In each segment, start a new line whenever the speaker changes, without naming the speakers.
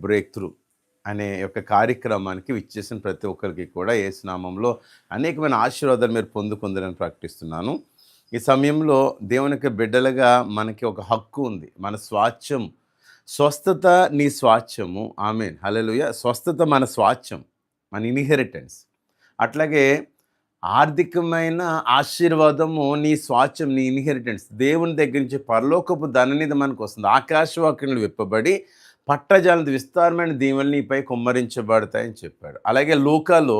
Break through అనే యొక్క కార్యక్రమానికి విచ్చేసిన ప్రతి ఒక్కరికి కూడా యేసు నామములో అనేకమైన ఆశీర్వాదాలు మీరు పొందుకుందని ప్రకటిస్తున్నాను. ఈ సమయంలో దేవుని యొక్క బిడ్డలుగా మనకి ఒక హక్కు ఉంది. మన స్వాస్థ్యం, స్వస్థత నీ స్వాస్థ్యము. ఆమేన్, హల్లెలూయా. స్వస్థత మన స్వాస్థ్యం, మన ఇన్హెరిటెన్స్. అట్లాగే ఆర్థికమైన ఆశీర్వాదము నీ స్వాస్థ్యం, నీ ఇన్హెరిటెన్స్. దేవుని దగ్గర నుంచి పరలోకపు ధననిధి మనకు వస్తుంది. ఆకాశవాక్యములు విప్పబడి పట్టజాలది విస్తారమైన దీవెనలు నీపై కుమ్మరించబడతాయని చెప్పాడు. అలాగే లూకాలో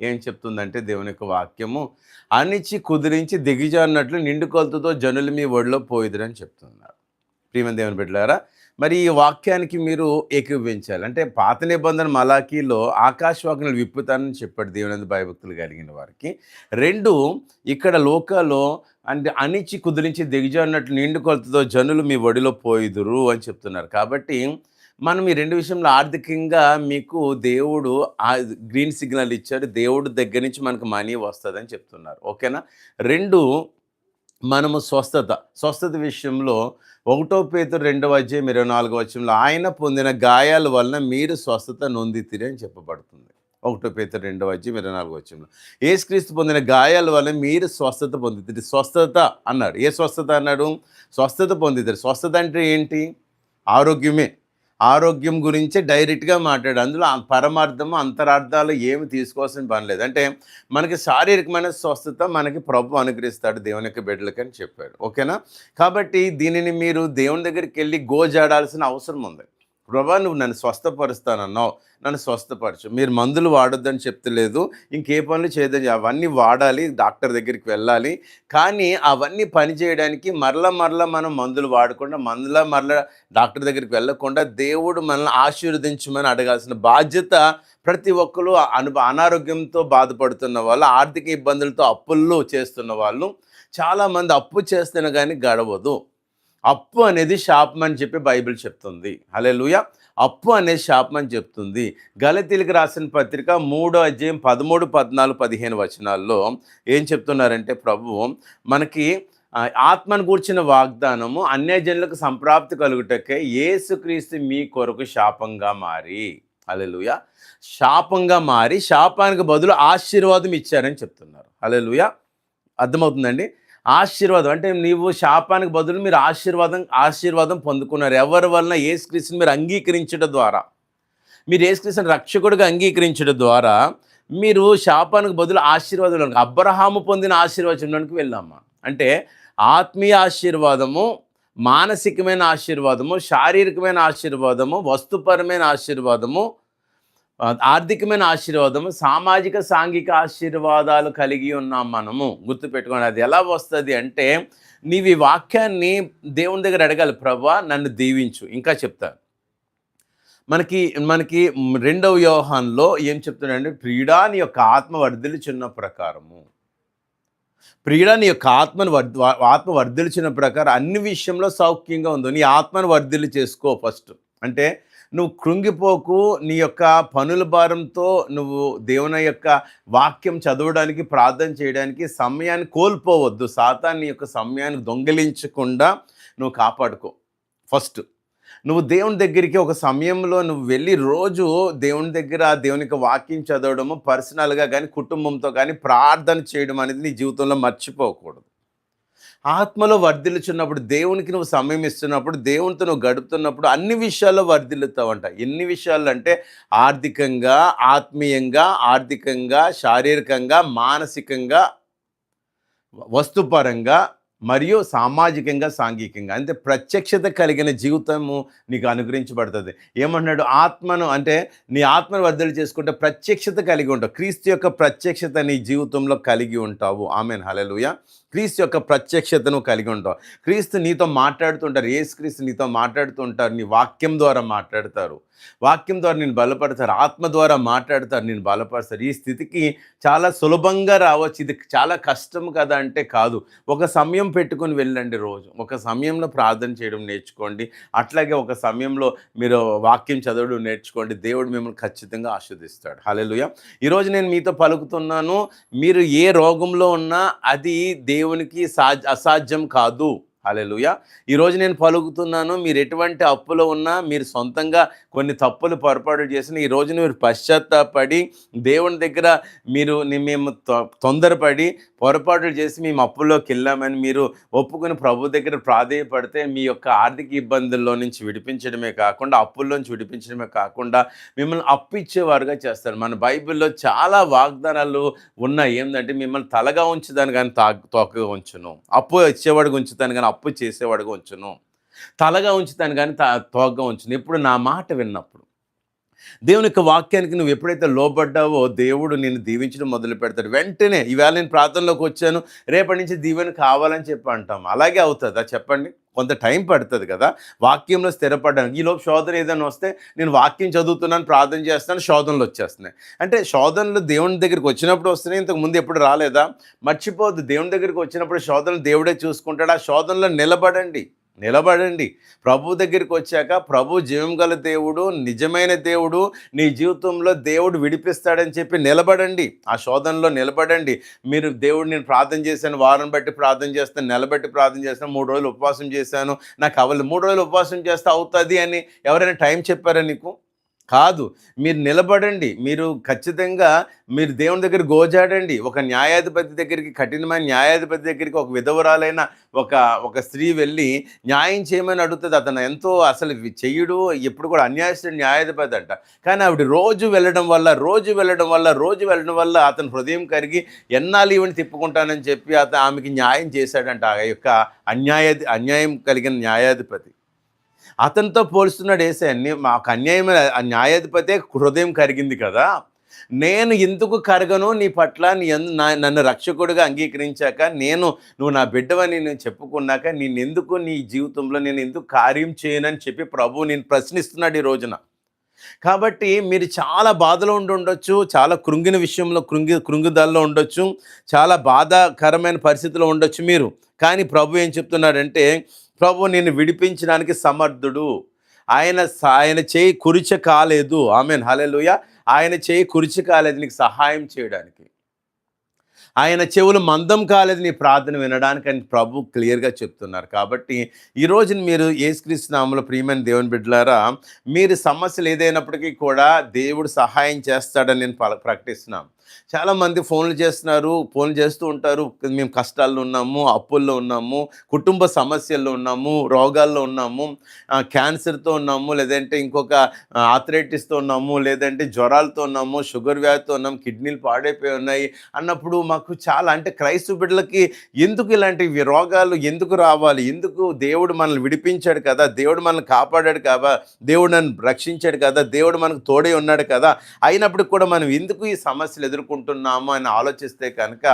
ఏం చెప్తుందంటే దేవుని యొక్క వాక్యము, అణిచి కుదిరించి దిగిజారినట్లు నిండు కొలతతో జనులు మీ ఒడిలో పోయిదురని చెప్తున్నారు. ప్రియమైన దేవుని బిడ్డలారా, మరి ఈ వాక్యానికి మీరు ఏకీభవించాలి. అంటే పాత నిబంధన మలాకీలో ఆకాశవాక్యాలు విప్పుతానని చెప్పాడు దేవుని భయభక్తులు కలిగిన వారికి. 2 ఇక్కడ లోకాలో అంటే అణిచి కుదిరించి దిగజారినట్లు నిండు కొలతతో జనులు మీ ఒడిలో పోయిదురు అని చెప్తున్నారు. కాబట్టి మనం ఈ 2 విషయంలో ఆర్థికంగా మీకు దేవుడు గ్రీన్ సిగ్నల్ ఇచ్చాడు. దేవుడు దగ్గర నుంచి మనకు మనీ వస్తుందని చెప్తున్నారు. ఓకేనా. 2 మనము స్వస్థత విషయంలో 1 పేతురు 2:24 ఆయన పొందిన గాయాల వలన మీరు స్వస్థత నొందితిరి అని చెప్పబడుతుంది. 1 పేతురు 2:24 యేసుక్రీస్తు పొందిన గాయాల వల్ల మీరు స్వస్థత పొందితిరి. స్వస్థత అన్నాడు. ఏ స్వస్థత అన్నాడు? స్వస్థత పొందితిరి. స్వస్థత అంటే ఏంటి? ఆరోగ్యమే. ఆరోగ్యం గురించే డైరెక్ట్గా మాట్లాడు. అందులో పరమార్థము అంతరార్థాలు ఏమి తీసుకోవాల్సిన పని లేదు. అంటే మనకి శారీరకమైన స్వస్థత మనకి ప్రభు అనుగ్రహిస్తాడు దేవుని యొక్క బిడ్డలకని చెప్పాడు. ఓకేనా. కాబట్టి దీనిని మీరు దేవుని దగ్గరికి వెళ్ళి గోజాడాల్సిన అవసరం ఉంది. ప్రభా నువ్వు నన్ను స్వస్థపరుస్తానన్నావు, నన్ను స్వస్థపరచు. మీరు మందులు వాడొద్దని చెప్తలేదు, ఇంకే పనులు చేయదని. అవన్నీ వాడాలి, డాక్టర్ దగ్గరికి వెళ్ళాలి. కానీ అవన్నీ పని చేయడానికి మరలా మనం మందులు వాడకుండా, మరలా డాక్టర్ దగ్గరికి వెళ్ళకుండా దేవుడు మనల్ని ఆశీర్వదించమని అడగాల్సిన బాధ్యత ప్రతి ఒక్కరు. అనారోగ్యంతో బాధపడుతున్న వాళ్ళు, ఆర్థిక ఇబ్బందులతో అప్పుల్లో చేస్తున్న వాళ్ళు చాలామంది అప్పు చేస్తేనే కానీ గడవదు. అప్పు అనేది శాపం అని చెప్పి బైబిల్ చెప్తుంది. హల్లెలూయా. అప్పు అనేది శాపం అని చెప్తుంది. గలతీయులకు రాసిన పత్రిక 3:13, 14, 15 ఏం చెప్తున్నారంటే ప్రభువు మనకి ఆత్మను గూర్చిన వాగ్దానము అన్యజనులకు సంప్రాప్తి కలుగుటకే యేసుక్రీస్తు మీ కొరకు శాపంగా మారి, హల్లెలూయా, శాపంగా మారి శాపానికి బదులు ఆశీర్వాదం ఇచ్చారని చెప్తున్నారు. హల్లెలూయా. అర్థమవుతుందండి? ఆశీర్వాదం అంటే నీవు శాపానికి బదులు మీరు ఆశీర్వాదం పొందుకున్నారు. ఎవరి వలన? యేసుక్రీస్తుని మీరు అంగీకరించడం ద్వారా. మీరు యేసుక్రీస్తుని రక్షకుడిగా అంగీకరించడం ద్వారా మీరు శాపానికి బదులు ఆశీర్వాదం, అబ్రహాము పొందిన ఆశీర్వచనానికి వెళ్ళామా. అంటే ఆత్మీయ ఆశీర్వాదము, మానసికమైన ఆశీర్వాదము, శారీరకమైన ఆశీర్వాదము, వస్తుపరమైన ఆశీర్వాదము, ఆర్థికమైన ఆశీర్వాదము, సామాజిక సాంఘిక ఆశీర్వాదాలు కలిగి ఉన్నాం మనము. గుర్తుపెట్టుకోండి. అది ఎలా వస్తుంది అంటే నీవు ఈ వాక్యాన్ని దేవుని దగ్గర అడగాలి. ప్రభువా నన్ను దీవించు. ఇంకా చెప్తాను. మనకి 2వ యోహానులో ఏం చెప్తున్నాడంటే, ప్రియుడా నీ యొక్క ఆత్మ వర్ధిల్చున్న ప్రకారము, ప్రియుడా నీ యొక్క ఆత్మ వర్ధిల్చిన ప్రకారం అన్ని విషయంలో సౌఖ్యంగా ఉందో నీ ఆత్మను వర్ధిల్లు చేసుకో ఫస్ట్. అంటే నువ్వు కృంగిపోకు. నీ యొక్క పనుల భారంతో నువ్వు దేవుని యొక్క వాక్యం చదవడానికి, ప్రార్థన చేయడానికి సమయాన్ని కోల్పోవద్దు. సాతాను నీ యొక్క సమయాన్ని దొంగిలించకుండా నువ్వు కాపాడుకో. ఫస్ట్ నువ్వు దేవుని దగ్గరికి ఒక సమయంలో నువ్వు వెళ్ళి రోజు దేవుని దగ్గర దేవుని యొక్క వాక్యం చదవడము, పర్సనల్గా కానీ కుటుంబంతో కానీ ప్రార్థన చేయడం అనేది నీ జీవితంలో మర్చిపోకూడదు. ఆత్మలో వర్ధిల్లుచున్నప్పుడు, దేవునికి నువ్వు సమయం ఇస్తున్నప్పుడు, దేవునితో నువ్వు గడుపుతున్నప్పుడు అన్ని విషయాల్లో వర్ధిల్లుతావంట. ఎన్ని విషయాలు అంటే ఆర్థికంగా, ఆత్మీయంగా, శారీరకంగా, మానసికంగా, వస్తుపరంగా మరియు సామాజికంగా, సాంఘికంగా. అంటే ప్రత్యక్షత కలిగిన జీవితము నీకు అనుగ్రహించబడుతుంది. ఏమన్నాడు? ఆత్మను అంటే నీ ఆత్మను వర్ధలు చేసుకుంటే ప్రత్యక్షత కలిగి ఉంటావు. క్రీస్తు యొక్క ప్రత్యక్షత నీ జీవితంలో కలిగి ఉంటావు. ఆమేన్, హల్లెలూయా. క్రీస్తు యొక్క ప్రత్యక్షతను కలిగి ఉంటావు. క్రీస్తు నీతో మాట్లాడుతుంటారు. యేసుక్రీస్తు నీతో మాట్లాడుతుంటారు. నీ వాక్యం ద్వారా మాట్లాడతారు. వాక్యం ద్వారా నేను బలపడతారు. ఆత్మ ద్వారా మాట్లాడతారు, నేను బలపరుస్తారు. ఈ స్థితికి చాలా సులభంగా రావచ్చు. ఇది చాలా కష్టం కదా అంటే కాదు. ఒక సమయం పెట్టుకొని వెళ్ళండి. రోజు ఒక సమయంలో ప్రార్థన చేయడం నేర్చుకోండి. అట్లాగే ఒక సమయంలో మీరు వాక్యం చదవడం నేర్చుకోండి. దేవుడు మిమ్మల్ని ఖచ్చితంగా ఆశీర్వదిస్తాడు. హల్లెలూయా. ఈరోజు నేను మీతో పలుకుతున్నాను, మీరు ఏ రోగంలో ఉన్నా అది దేవునికి అసాధ్యం కాదు. హల్లెలూయా. ఈరోజు నేను పలుకుతున్నాను, మీరు ఎటువంటి అప్పులో ఉన్నా, మీరు సొంతంగా కొన్ని తప్పులు పొరపాట్లు చేసిన ఈ రోజున మీరు పశ్చాత్తాపడి దేవుని దగ్గర మేము తొందరపడి పొరపాట్లు చేసి మేము అప్పుల్లోకి వెళ్ళామని మీరు ఒప్పుకుని ప్రభు దగ్గర ప్రాధేయపడితే మీ యొక్క ఆర్థిక ఇబ్బందుల్లో నుంచి విడిపించడమే కాకుండా, అప్పుల్లోంచి విడిపించడమే కాకుండా మిమ్మల్ని అప్పు ఇచ్చేవారుగా చేస్తారు. మన బైబిల్లో చాలా వాగ్దానాలు ఉన్నాయి. ఏంటంటే మిమ్మల్ని తలగా ఉంచుతాను కానీ తోకగా ఉంచును, అప్పు ఇచ్చేవాడిగా ఉంచుతాను కానీ అప్పు చేసేవాడిగా ఉంచును, తలగా ఉంచుతాను కానీ తోకగా ఉంచును. ఇప్పుడు నా మాట విన్నప్పుడు దేవుని యొక్క వాక్యానికి నువ్వు ఎప్పుడైతే లోబడ్డావో దేవుడు నిన్ను దీవించడం మొదలు పెడతాడు. వెంటనే ఈవేళ నేను ప్రార్థనలోకి వచ్చాను, రేపటి నుంచి దీవెన కావాలని చెప్పి అంటాం. అలాగే అవుతుందా చెప్పండి? కొంత టైం పడుతుంది కదా వాక్యంలో స్థిరపడడానికి. ఈలోపు శోధన ఏదైనా వస్తే నేను వాక్యం చదువుతున్నాను, ప్రార్థన చేస్తున్నాను, శోధనలు వచ్చేస్తున్నాయి. అంటే శోధనలు దేవుని దగ్గరికి వచ్చినప్పుడు వస్తున్నాయి, ఇంతకు ముందు ఎప్పుడు రాలేదా? మర్చిపోద్దు, దేవుని దగ్గరికి వచ్చినప్పుడు శోధనలు దేవుడే చూసుకుంటాడు. ఆ శోధనలో నిలబడండి. ప్రభు దగ్గరికి వచ్చాక ప్రభు జీవం గల దేవుడు, నిజమైన దేవుడు, నీ జీవితంలో దేవుడు విడిపిస్తాడని చెప్పి నిలబడండి. ఆ శోధనలో నిలబడండి. మీరు దేవుడు నేను ప్రార్థన చేశాను, వారం బట్టి ప్రార్థన చేస్తాను, నెల బట్టి ప్రార్థన చేస్తాను, 3 రోజులు ఉపవాసం చేశాను, నాకు అవ్వలేదు, 3 రోజులు ఉపవాసం చేస్తే అవుతుంది అని ఎవరైనా టైం చెప్పారా నీకు? కాదు. మీరు నిలబడండి. మీరు ఖచ్చితంగా మీరు దేవుని దగ్గర గోజాడండి. ఒక న్యాయాధిపతి దగ్గరికి, కఠినమైన న్యాయాధిపతి దగ్గరికి ఒక విధవరాలైన ఒక స్త్రీ వెళ్ళి న్యాయం చేయమని అడుగుతుంది. అతను ఎంతో అసలు చెయ్యడు, ఎప్పుడు కూడా అన్యాయస్తుడు న్యాయాధిపతి అంట. కానీ ఆవిడ రోజు వెళ్ళడం వల్ల అతని హృదయం కరిగి ఎన్నాళ్ళు ఈవిని తిప్పుకుంటానని చెప్పి ఆమెకి న్యాయం చేశాడంట. ఆ యొక్క అన్యాయం కలిగిన న్యాయాధిపతి అతనితో పోలుస్తున్నాడు యేసయ్య. మాకు అన్యాయమైన న్యాయాధిపతే హృదయం కరిగింది కదా, నేను ఎందుకు కరగను నీ పట్ల, నన్ను రక్షకుడిగా అంగీకరించాక, నువ్వు నా బిడ్డవని నేను చెప్పుకున్నాక నేనెందుకు నీ జీవితంలో నేను ఎందుకు కార్యం చేయనని చెప్పి ప్రభువు నేను ప్రశ్నిస్తున్నాడు ఈ రోజున. కాబట్టి మీరు చాలా బాధలో ఉండొచ్చు, చాలా కృంగిన విషయంలో కృంగుదల్లో ఉండొచ్చు, చాలా బాధాకరమైన పరిస్థితిలో ఉండొచ్చు మీరు. కానీ ప్రభు ఏం చెప్తున్నాడంటే, ప్రభు నిన్ను విడిపించడానికి సమర్థుడు. ఆయన చేయి కురిచ కాలేదు. ఆమేన్, హల్లెలూయా. ఆయన చేయి కురిచ కాలేదు నీకు సహాయం చేయడానికి, ఆయన చెవులు మందం కాలేదు నీ ప్రార్థన వినడానికి అని ప్రభు క్లియర్గా చెప్తున్నారు. కాబట్టి ఈరోజు మీరు యేసుక్రీస్తు నామములో ప్రియమైన దేవుని బిడ్డలారా, మీరు సమస్యలు ఏదైనప్పటికీ కూడా దేవుడు సహాయం చేస్తాడని నేను ప్రకటిస్తున్నాను. చాలామంది ఫోన్లు చేస్తూ ఉంటారు, మేము కష్టాల్లో ఉన్నాము, అప్పుల్లో ఉన్నాము, కుటుంబ సమస్యల్లో ఉన్నాము, రోగాల్లో ఉన్నాము, క్యాన్సర్తో ఉన్నాము, లేదంటే ఇంకొక ఆర్థరైటిస్తో ఉన్నాము, లేదంటే జ్వరాలతో ఉన్నాము, షుగర్ వ్యాధితో ఉన్నాము, కిడ్నీలు పాడైపోయి ఉన్నాయి అన్నప్పుడు మాకు చాలా, అంటే క్రైస్తవ బిడ్డలకి ఎందుకు ఇలాంటి రోగాలు ఎందుకు రావాలి? ఎందుకు? దేవుడు మనల్ని విడిపించాడు కదా, దేవుడు మనల్ని కాపాడాడు కదా, దేవుడు నన్ను రక్షించాడు కదా, దేవుడు మనకు తోడై ఉన్నాడు కదా, అయినప్పుడు కూడా మనం ఎందుకు ఈ సమస్యలు ఎదుర్కొంటున్నాము అని ఆలోచిస్తే కనుక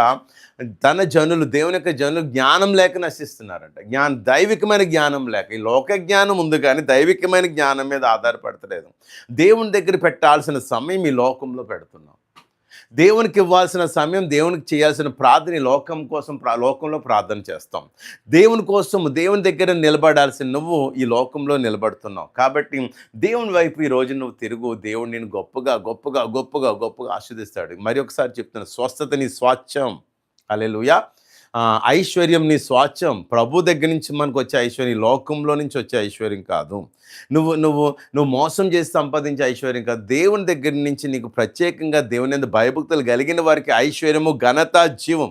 దేవుని యొక్క జనులు జ్ఞానం లేక నశిస్తున్నారంట. దైవికమైన జ్ఞానం లేక. ఈ లోక జ్ఞానం ఉంది కానీ దైవికమైన జ్ఞానం మీద ఆధారపడతలేదు. దేవుని దగ్గర పెట్టాల్సిన సమయం ఈ లోకంలో పెడుతున్నాం. దేవునికి ఇవ్వాల్సిన సమయం, దేవునికి చేయాల్సిన ప్రార్థన లోకంలో ప్రార్థన చేస్తాం. దేవుని దగ్గర నిలబడాల్సిన నువ్వు ఈ లోకంలో నిలబడుతున్నావు. కాబట్టి దేవుని వైపు ఈరోజు నువ్వు తిరుగు. దేవుడు నేను గొప్పగా ఆశీర్దిస్తాడు. మరి ఒకసారి చెప్తున్నా, స్వస్థత నీ స్వాస్థ్యం. హల్లెలూయా. ఐశ్వర్యం నీ స్వాస్థ్యం. ప్రభు దగ్గర నుంచి మనకు వచ్చే ఐశ్వర్యం, లోకంలో నుంచి వచ్చే ఐశ్వర్యం కాదు. నువ్వు మోసం చేసి సంపాదించే ఐశ్వర్యం కాదు. దేవుని దగ్గర నుంచి నీకు ప్రత్యేకంగా దేవుని యందు భయభక్తులు కలిగిన వారికి ఐశ్వర్యము, జీవం,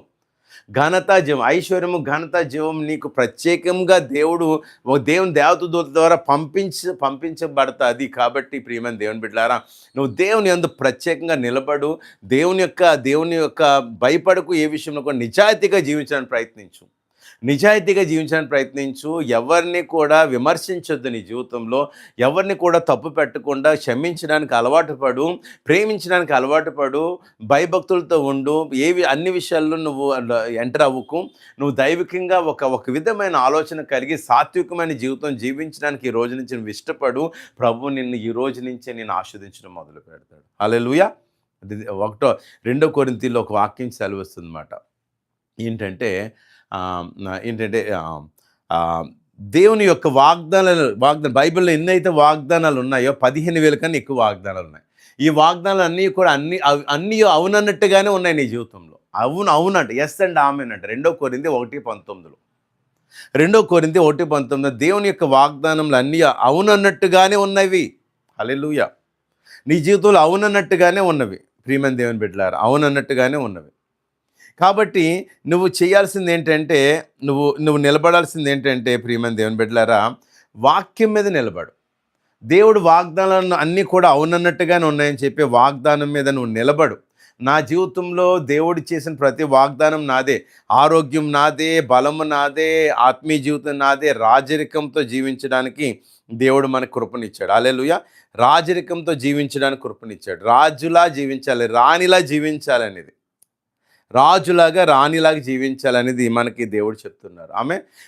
ఐశ్వర్యము, జీవం నీకు ప్రత్యేకంగా దేవుని దేవదూత ద్వారా పంపించబడతాది. కాబట్టి ప్రియమైన దేవుని బిడ్డలారా, నువ్వు దేవుని యందు ప్రత్యేకంగా నిలబడు. దేవుని యొక్క భయపడకు. ఏ విషయంలో కూడా నిజాయితీగా జీవించడానికి ప్రయత్నించు. ఎవరిని కూడా విమర్శించొద్దు. నీ జీవితంలో ఎవరిని కూడా తప్పు పెట్టకుండా క్షమించడానికి అలవాటు పడు, ప్రేమించడానికి అలవాటు పడు, భయభక్తులతో ఉండు. అన్ని విషయాల్లో నువ్వు ఎంటర్ అవ్వకు. నువ్వు దైవికంగా ఒక విధమైన ఆలోచన కలిగి సాత్వికమైన జీవితం జీవించడానికి ఈ రోజు నుంచి నువ్వు ఇష్టపడు. ప్రభు నిన్ను ఈ రోజు నుంచే నేను ఆస్వాదించడం మొదలు పెడతాడు. హల్లెలూయా. 2 కొరింథీయుల్లో ఒక వాక్యం సెలవిస్తుంది అన్నమాట. ఏంటంటే దేవుని యొక్క వాగ్దానాలు బైబిల్లో ఎన్నైతే వాగ్దానాలు ఉన్నాయో 15,000 కన్నా ఎక్కువ వాగ్దానాలు ఉన్నాయి. ఈ వాగ్దానాలు అన్నీ కూడా అన్నీ అవునన్నట్టుగానే ఉన్నాయి నీ జీవితంలో. అవునంట, ఎస్ అండ్ ఆమెన్ అంట. 2 కొరింథీ 1:19. కొరింథీ 1:19 దేవుని యొక్క వాగ్దానములు అన్నీ అవునన్నట్టుగానే ఉన్నవి. హల్లెలూయా. నీ జీవితంలో అవునన్నట్టుగానే ఉన్నవి. ప్రియమైన దేవుని బిడ్డలారా, అవునన్నట్టుగానే ఉన్నవి. కాబట్టి నువ్వు చేయాల్సింది ఏంటంటే, నువ్వు నిలబడాల్సింది ఏంటంటే ప్రియమైన దేవుని బిడ్డలారా, వాక్యం మీద నిలబడు. దేవుడు వాగ్దానాలను అన్నీ కూడా అవునన్నట్టుగానే ఉన్నాయని చెప్పి వాగ్దానం మీద నువ్వు నిలబడు. నా జీవితంలో దేవుడు చేసిన ప్రతి వాగ్దానం నాదే. ఆరోగ్యం నాదే, బలము నాదే, ఆత్మీయ జీవితం నాదే. రాజరికంతో జీవించడానికి దేవుడు మనకు కృపనిచ్చాడు. హల్లెలూయా. రాజరికంతో జీవించడానికి కృపనిచ్చాడు. రాజులా జీవించాలి, రాణిలా జీవించాలనేది. రాజులాగా రాణిలాగా జీవించాలనేది మనకి దేవుడు చెప్తున్నారు.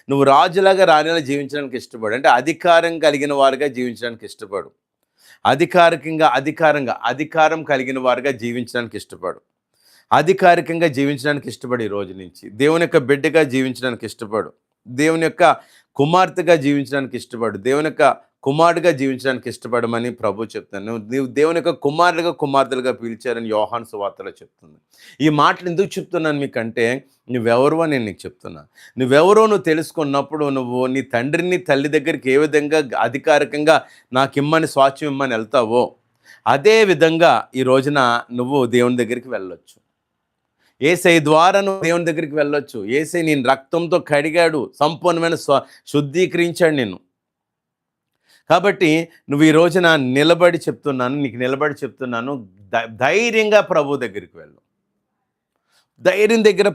నువ్వు రాజులాగా రాణిలా జీవించడానికి ఇష్టపడు. అంటే అధికారం కలిగిన వారుగా జీవించడానికి ఇష్టపడు. అధికారం కలిగిన వారుగా జీవించడానికి ఇష్టపడు. అధికారికంగా జీవించడానికి ఇష్టపడు. ఈ రోజు నుంచి దేవుని యొక్క బిడ్డగా జీవించడానికి ఇష్టపడు. దేవుని యొక్క కుమార్తెగా జీవించడానికి ఇష్టపడు. దేవుని యొక్క కుమారుడిగా జీవించడానికి ఇష్టపడమని ప్రభు చెప్తాను. నీవు దేవుని యొక్క కుమార్తెలుగా పిలిచారని యోహాను సువార్తలో చెప్తుంది. ఈ మాటలు ఎందుకు చెప్తున్నాను మీకంటే, నువ్వెవరో నేను నీకు చెప్తున్నా. నువ్వెవరో నువ్వు తెలుసుకున్నప్పుడు నువ్వు నీ తండ్రిని తల్లి దగ్గరికి ఏ విధంగా అధికారికంగా నాకు ఇమ్మని స్వాస్థ్యం ఇమ్మని వెళ్తావో అదే విధంగా ఈ రోజున నువ్వు దేవుని దగ్గరికి వెళ్ళొచ్చు. యేసయ్య ద్వారా నువ్వు దేవుని దగ్గరికి వెళ్ళొచ్చు. యేసయ్య నేను రక్తంతో కడిగాడు, సంపూర్ణమైన శుద్ధీకరించాడు నిన్ను. కాబట్టి నువ్వు ఈ రోజున నీకు నిలబడి చెప్తున్నాను, ధైర్యంగా ప్రభు దగ్గరికి వెళ్ళు.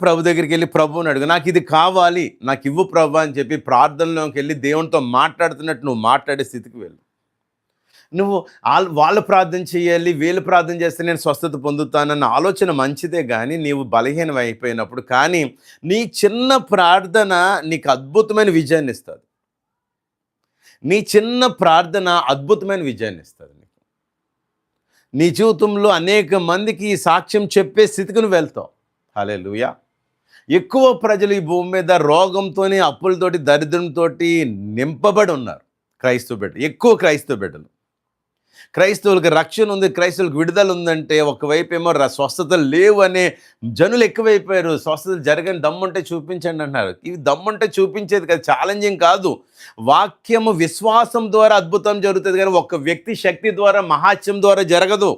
ప్రభు దగ్గరికి వెళ్ళి ప్రభువుని అడుగు, నాకు ఇది కావాలి, నాకు ఇవ్వు ప్రభు అని చెప్పి ప్రార్థనలోకి వెళ్ళి దేవునితో మాట్లాడుతున్నట్టు నువ్వు మాట్లాడే స్థితికి వెళ్ళు. నువ్వు వాళ్ళు ప్రార్థన చేయాలి, వీళ్ళు ప్రార్థన చేస్తే నేను స్వస్థత పొందుతానన్న ఆలోచన మంచిదే, కానీ నీవు బలహీనం అయిపోయినప్పుడు కానీ నీ చిన్న ప్రార్థన నీకు అద్భుతమైన విజయాన్ని ఇస్తుంది. నీ చిన్న ప్రార్థన అద్భుతమైన విజయాన్ని ఇస్తుంది. నీ జీవితంలో అనేక మందికి సాక్ష్యం చెప్పే స్థితికి నువ్వు వెళ్తావు. హల్లెలూయా. ఎక్కువ ప్రజలు ఈ భూమి మీద రోగంతోని, అప్పులతోటి, దరిద్రంతో నింపబడి ఉన్నారు. ఎక్కువ క్రైస్తవ బిడ్డలు. క్రైస్తవులకు రక్షణ ఉంది, క్రైస్తవులకు విడుదల ఉందంటే ఒకవైపు ఏమో స్వస్థతలు లేవు అనే జనులు ఎక్కువైపోయారు. స్వస్థతలు జరగని దమ్ముంటే చూపించండి అంటున్నారు. ఇవి దమ్ముంటే చూపించేది కాదు, ఛాలెంజింగ్ కాదు. వాక్యము విశ్వాసం ద్వారా అద్భుతం జరుగుతుంది, కానీ ఒక వ్యక్తి శక్తి ద్వారా, మహాత్యం ద్వారా జరగదు.